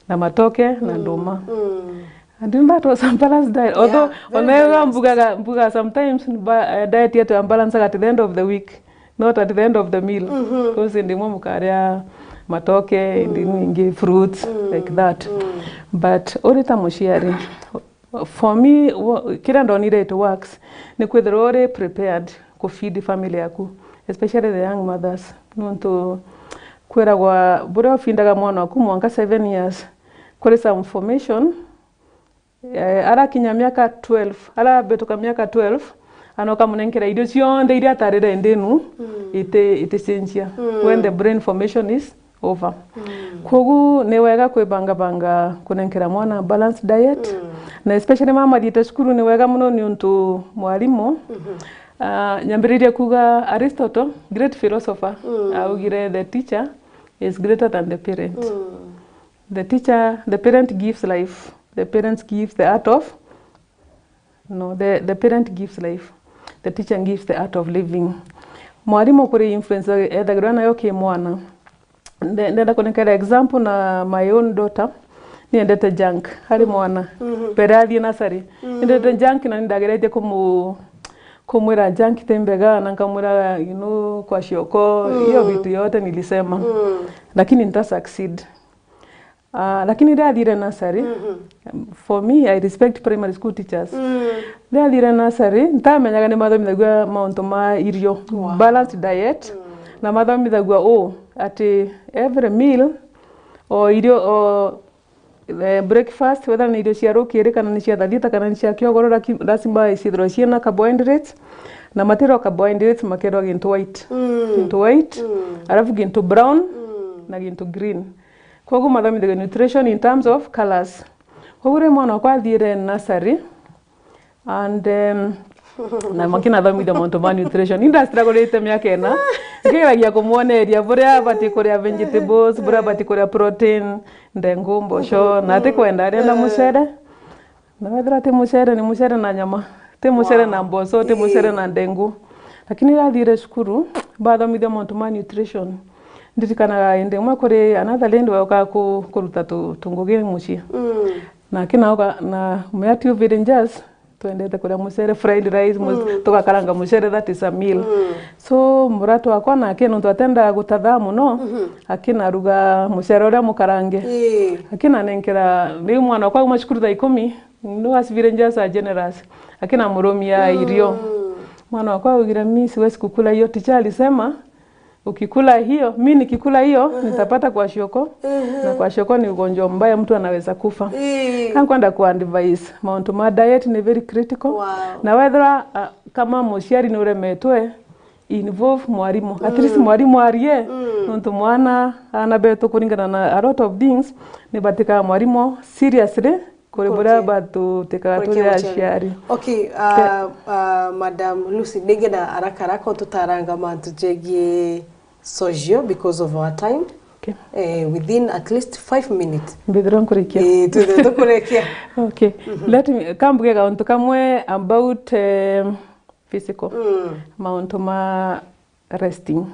na matoke na nduma and that was a balanced diet although onega mbuga sometimes diet yetu balance at the end of the week not at the end of the meal because ndimo mukaria matoke ndingi fruits like that but orita muciari for me kira ndonire it works ni kwithira uri prepared ku feed family yaku especially the young mothers nonto kwiragwa bura findaga mwana waku mwanka 7 years kuri some information ara kinya miaka 12 ara betoka miaka 12 anoka munenkera idio cionde iria tarire ndenu ite sensia when the brain formation is over kogu ne wega kwibanga kunenkera mwana balanced diet na especially mama dieta skuru ne wega muno ni untu mwalimu nyambiriria kuga Aristotle great philosopher augire the teacher is greater than the parent the parent gives life the parents gives the art of the parent gives life the teacher gives the art of living mwalimu kuri influence ethagirwa nayo ki mwana ndenda kunekera example na my own daughter ni endete junk hari mwana perathi nasari endete junk na ndagerete kumwira junk tembega na nkamwira kwa shioko hiyo vitu yote nilisema lakini nita succeed. Lakini ndio nursery. For me, I respect primary school teachers. Ndio nursery, ntamenyaga ni mathomithagua mauntu ma irio, balanced diet. Na mathomithagua ati every meal or irio or breakfast, whether ni irio cia rukiri kana ni cia thita kana ni cia kiogoro lazima isithirwo ciina carbohydrates. Na matiro carbohydrates makerwa gintu white. Gintu white, alafu gintu brown na gintu green. Kogu mathomithagua nutrition in terms of colors. Kogu mwana kwa thire nursery and na makina thomithia mauntu ma nutrition industry agorite miaka ena ngiragia kumuoneria buria bati kuria vegetables buria bati kuria protein ndengu mbosho na ati kwenda ari na mucere na wethera ti mucere ni mucere na nyama ti mucere na mboco ti mucere na ndengu lakini rathire cukuru bathomithia mauntu ma nutrition ndirikanaga inde mwe kuri another land waka kuruta tungugi mucie na kinaoga na meatu villagers tuendete kuria mucere fried rice tugakaranga mucere that is a meal so muratu wakwa nake no twatenda gutatha muno akina ruga mucere uria mukarange akina nenkera ni mwana kwa mashukuru tha 10 no as villagers are generous akina murumia irio mwana wakwa ugira mimi siwezi kukula hiyo teacher alisema ukikula hiyo mimi nikikula hiyo nitapata kwa shioko na kwa shioko ni ugonjwa mbaya mtu anaweza kufa. Kwenda ku advise mauntu ma diet ni very critical na whether kama muciari ni uremetwe involve mwarimu at least mwarimu arie nontu mwana anabeto kuringana na a lot of things ni batika mwarimu seriously kuribura batu tekaturi aciari. Okay, Madam Lucy nigenda haraka tutaranga mantu jegie socio because of our time. Okay. Within at least 5 minutes. Bidron kurikia. Tukurekia. Okay. Let me kambuge kauntu kamwe about physical. Mauntu ma resting.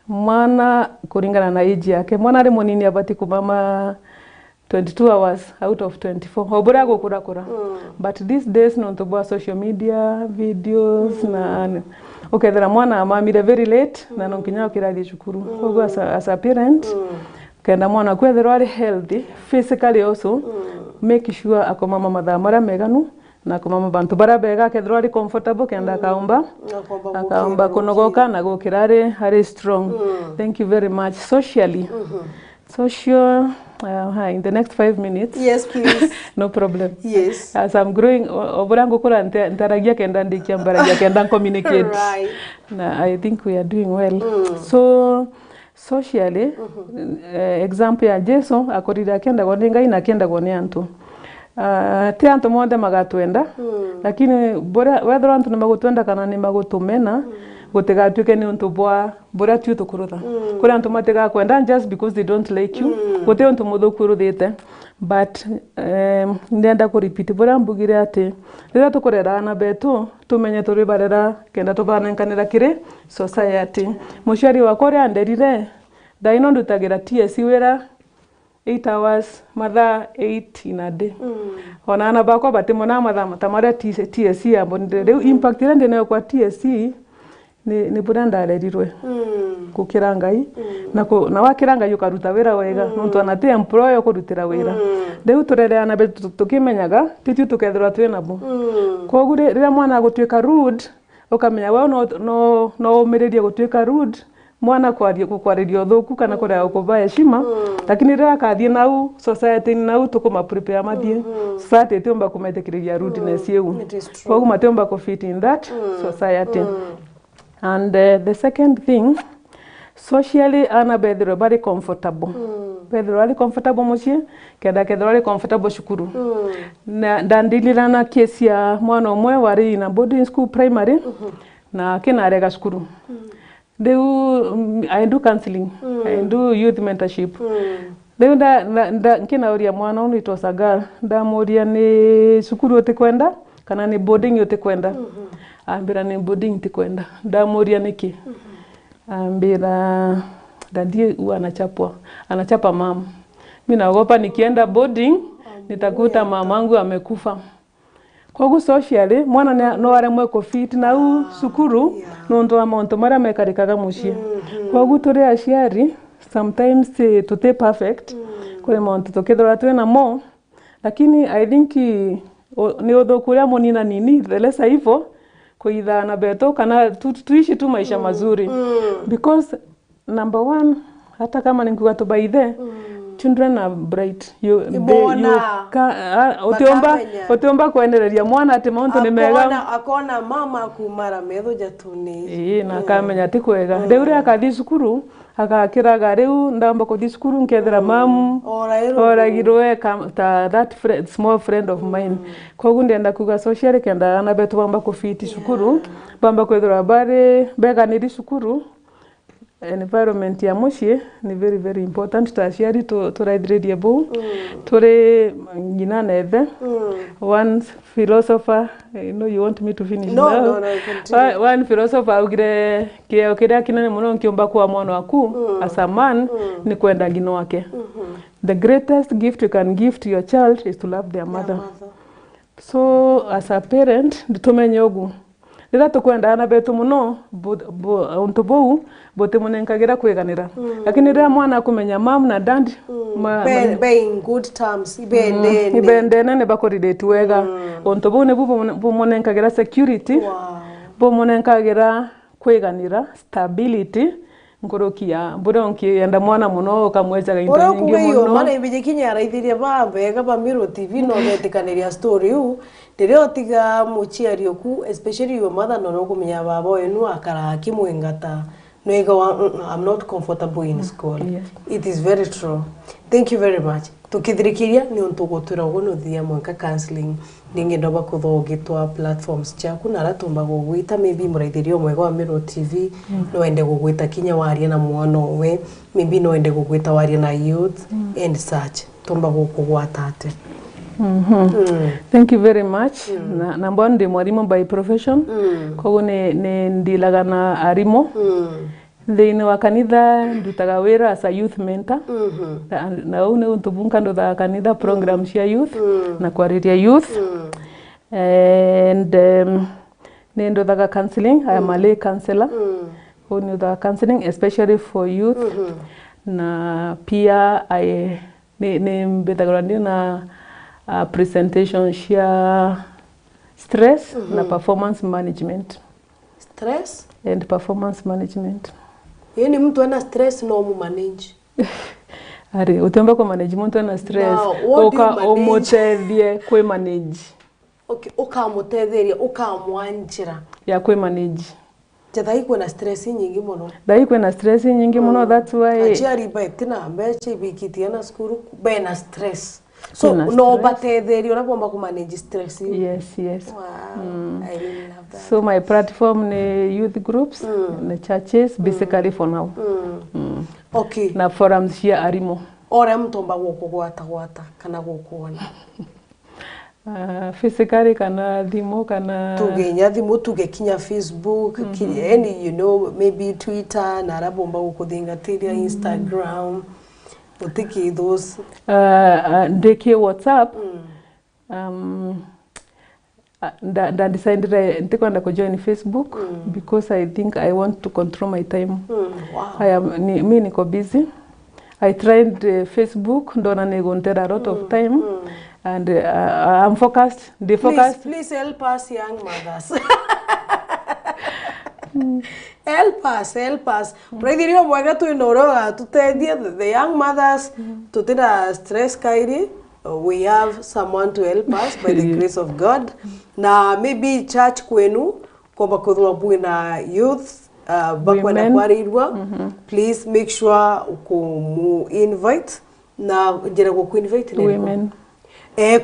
Mwana kuringana na age yake. Mwana ari munini abati kumama 22 hours out of 24. Obura gukura. But these days no to social media, videos na okay, there mwana amamire very late na nonkinya kirathi cukuru. Koguo as a parent kenda mwana kwethera ari healthy physically also make sure akomama mathaa maria meganu na akomama bantu bara bega kethera ari comfortable kenda akaomba kunogoka na gukira ari strong. Thank you very much. Socially social in the next 5 minutes. Yes, please. No problem. Yes. As I'm growing, oburango kula ntaragia kenda ndikia mbaragia kenda communicate. Right. I think we are doing well. So socially, example ya Jesu akorira kenda goninga ina kenda gone antu. Te antu monde magatwenda, lakini bora whether antu nimagutwenda kana nimagutumena gutigatuke ni untu bora tu tukurutha kuri antu matega kwenda just because they don't like you guti untu muthukuruthite but ndenda ku repeat bora mbugire ati rira tukurera na betu tumenye turi barera kenda tubanenkanira kiri society mushari wakore anderire daino ndutagira TSC wera 8 hours mathaa 8 in a day ona ana bako batimo na mathaa matamara TSC abonde reu impact ira ndene kwa TSC ni bura ndarerirwe kukira ngai na wakira ngai ukaruta wira wega nontu anate employer kurutira wira reu turere ana betu tukimenyaga titu tukethira twinabo kogu rira mwana agutwika rude ukamenya wa no umereria gutwika rude mwana kwaririo thuku kana kuria ukuba heshima lakini rira kathie nau society nau tukuma prepare mathie society tiomba kumetekiria rudeness yeu kogu matiomba ku fit in that society. And the second thing, socially ana bedro very comfortable. Bedro very comfortable mochi, keda very comfortable shukuru. Na dandilira na kesi ya mwana omwe wari na boarding school primary na kina rega shukuru. I do counseling, I do youth mentorship. Da kina uria mwana onu itosaga da moria ni shukuru yote kwenda kana ni boarding yote kwenda. Ambira ni boarding tikwenda damoria niki ambira dadie anachapa mama mimi naogopa nikienda boarding nitakuta mamangu amekufa Kogu socially mwana no aremwe ko fit na u sukuru no ndo amonto mara mekarikaga mushie. Kogu tore aciari sometimes to perfect kore monto tokethora twena mo lakini I think ni odhokuria monina nini relesa hivyo kuithana beto kana tuishi tu maisha mazuri because number one hata kama ninkuwa to by there children are bright otiomba kuendereria mwana ati mauntu ni mega akona mama kumara metho jatuni na kamenya ati kwega reure akathi cukuru akakiraga riu ndamba kuthi cukuru nkethera mamu oragirwe that small friend of mine kogu ndenda kuga social kenda na betu bamba kufiti cukuru bamba kwethera bare bega ni cukuru environment ya mushie ni very very important to aciari to raithiririe bu tore ngina nethe one philosopher you want me to finish no one philosopher augire kio kiria kinene muno nkiomba kwa mwana waku as a man ni kwenda ngino wake the greatest gift you can give to your child is to love their mother. So as a parent nditumenye ogu Rira tukwenda na betu muno untubu bote munenkagira kweganira lakini rira mwana kumenya mom na dad be in good terms ibendene ne bakoride wega untubu ne bu munenkagira security bu munenkagira kweganira stability ngorokia buronki enda mwana muno kamwezaga into nyingi muno mana ibije kinyara ithiria bambega ba Meru TV no betikaniria story u Tere tiga muchiari oku especially your mother no kumenya baba enu akara kimwengata no I'm not comfortable in school. It is very true. Thank you very much. Tukithirikiria ni ontugotura gono thia mwanka counseling ninge ndoba kuthogitwa platforms chaku na ratumba gugwita maybe muraithirio mwega wa Meru TV no ende gugwita kinya waria na mwana we maybe no ende gugwita waria na youth and such tumba gukugwatate. Thank you very much. Na mbona ndi mwalimu by profession. Kogo ne ndilaga na arimo. Thini wa kanitha ndutaga wira as a youth mentor. Na une untubunka ndo da kanitha programs ya youth na kwariria youth. And nendo daga counseling. I am a lay counselor. Uni da counseling especially for youth. Na pia ne mbetagora na presentation share stress na performance management. Stress and performance management. Yeni mtu ana stress no mu manage. Ari utemba kwa management ana stress oka omotethie kwe manage. Okay, oka motetheria oka mwanjira ya kwe manage. Jadai kuna stress nyingi muno. Dai kuna stress nyingi muno that's why achari betina mbeche bikitiana skuru bena stress. So no batetheria na bomba ku manage stress. Yes. Wow. I really love that. So my platform ne youth groups, ne churches basically for now. Okay. Na forums here arimo. Ore mtomba gwata kana gukuona. Physically kana thimo kana tugenya thimo tugekinya Facebook any you know maybe Twitter na rabomba gukuthingatira Instagram utiki those ndeke WhatsApp that decided ntikwenda ku join Facebook because I think I want to control my time. Wow. Me niko busy. I tried Facebook ndona negontera a lot of time and I'm focused. Please help us young mothers. Help us. Predirio mwega tu inoroga tutendie the young mothers tutira stress kairi. We have someone to help us by the grace of God. Na maybe church kwenu kwa kuthwa bwina youth bakwenda kwarirwa. Please make sure uku invite na njira ku invite women.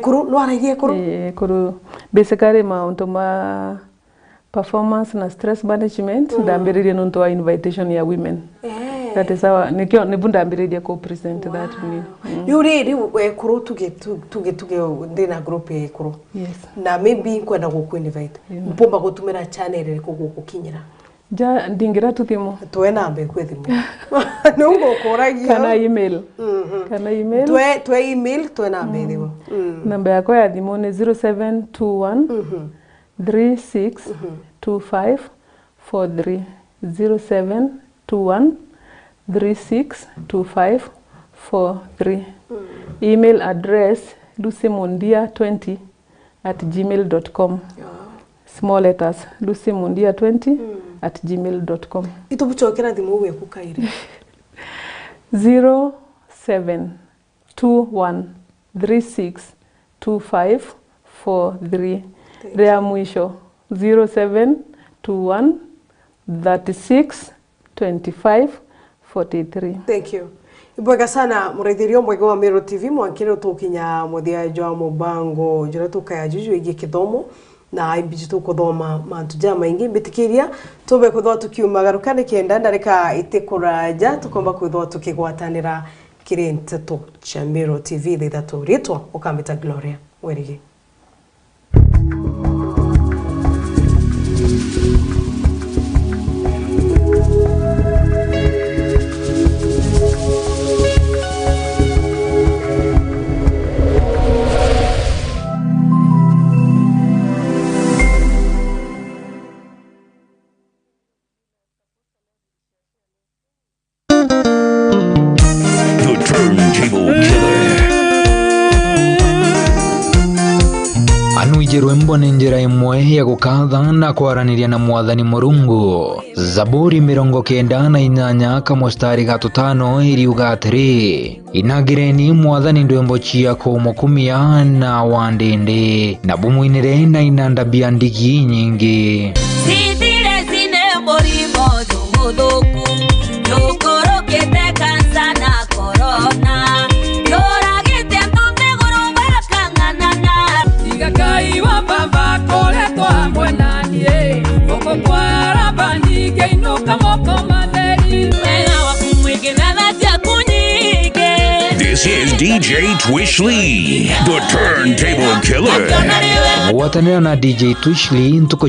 Kuru no arairie kuru. Kuru basically ma performance na stress management ndambiririe nonto wa invitation ya women. That is our nikyo nibundambiririe ko present that me. You really kuru tuge ndina group kuru. Yes. Na maybe kwenda ku invite. Mpomba gutumira channel ko gukinyira. Ja ndingira tutimo. Twe nambe kwe thimu. Nungo koragia. Kana email. Kana email. Twe email twe nambe thimu. Namba yako ya thimu ni 0721 362543. 0721 362543. Email address lucymundia20@gmail.com. Small letters lucymundia20@gmail.com. Ito buchokera thimu we kukaire. 0721362543. Rea mwisho 0721362543. Thank you. Ibwega sana mureithirio mwega wa Meru TV mwankire tukinya muthia jwa mubango jira tukaya juju igi kithomo na ibiji tukuthoma mantu ja maingi bitikiria tobe kuthwa tukiumagaruka ni kenda ndareka itikuraja tukomba kuthwa tukigwatanira kirinteto cha Meru TV thithatu ritwa ukambita Gloria werigi. Anuijerwe mbone njira imwe ya gukatha na kwaraniria na mwathani Murungu. Zaburi 98 kamustari 5 iriuga atiri, inagireni mwathani ndwimbo ciako umukumia na wandindi na bumwinire na inandabia ndigi nyingi. Sitire zine morimo zumuduku yukorokete kansa na korona yoragite mtumbe gurubakang'anana Igakai wa baba koletwa hamwe nanie Oko kwara bandike inuka moko matheri wega wakumwige na dhatia kunyige. This is DJ Twishly, the turntable killer. Watanira na DJ Twishly ntuko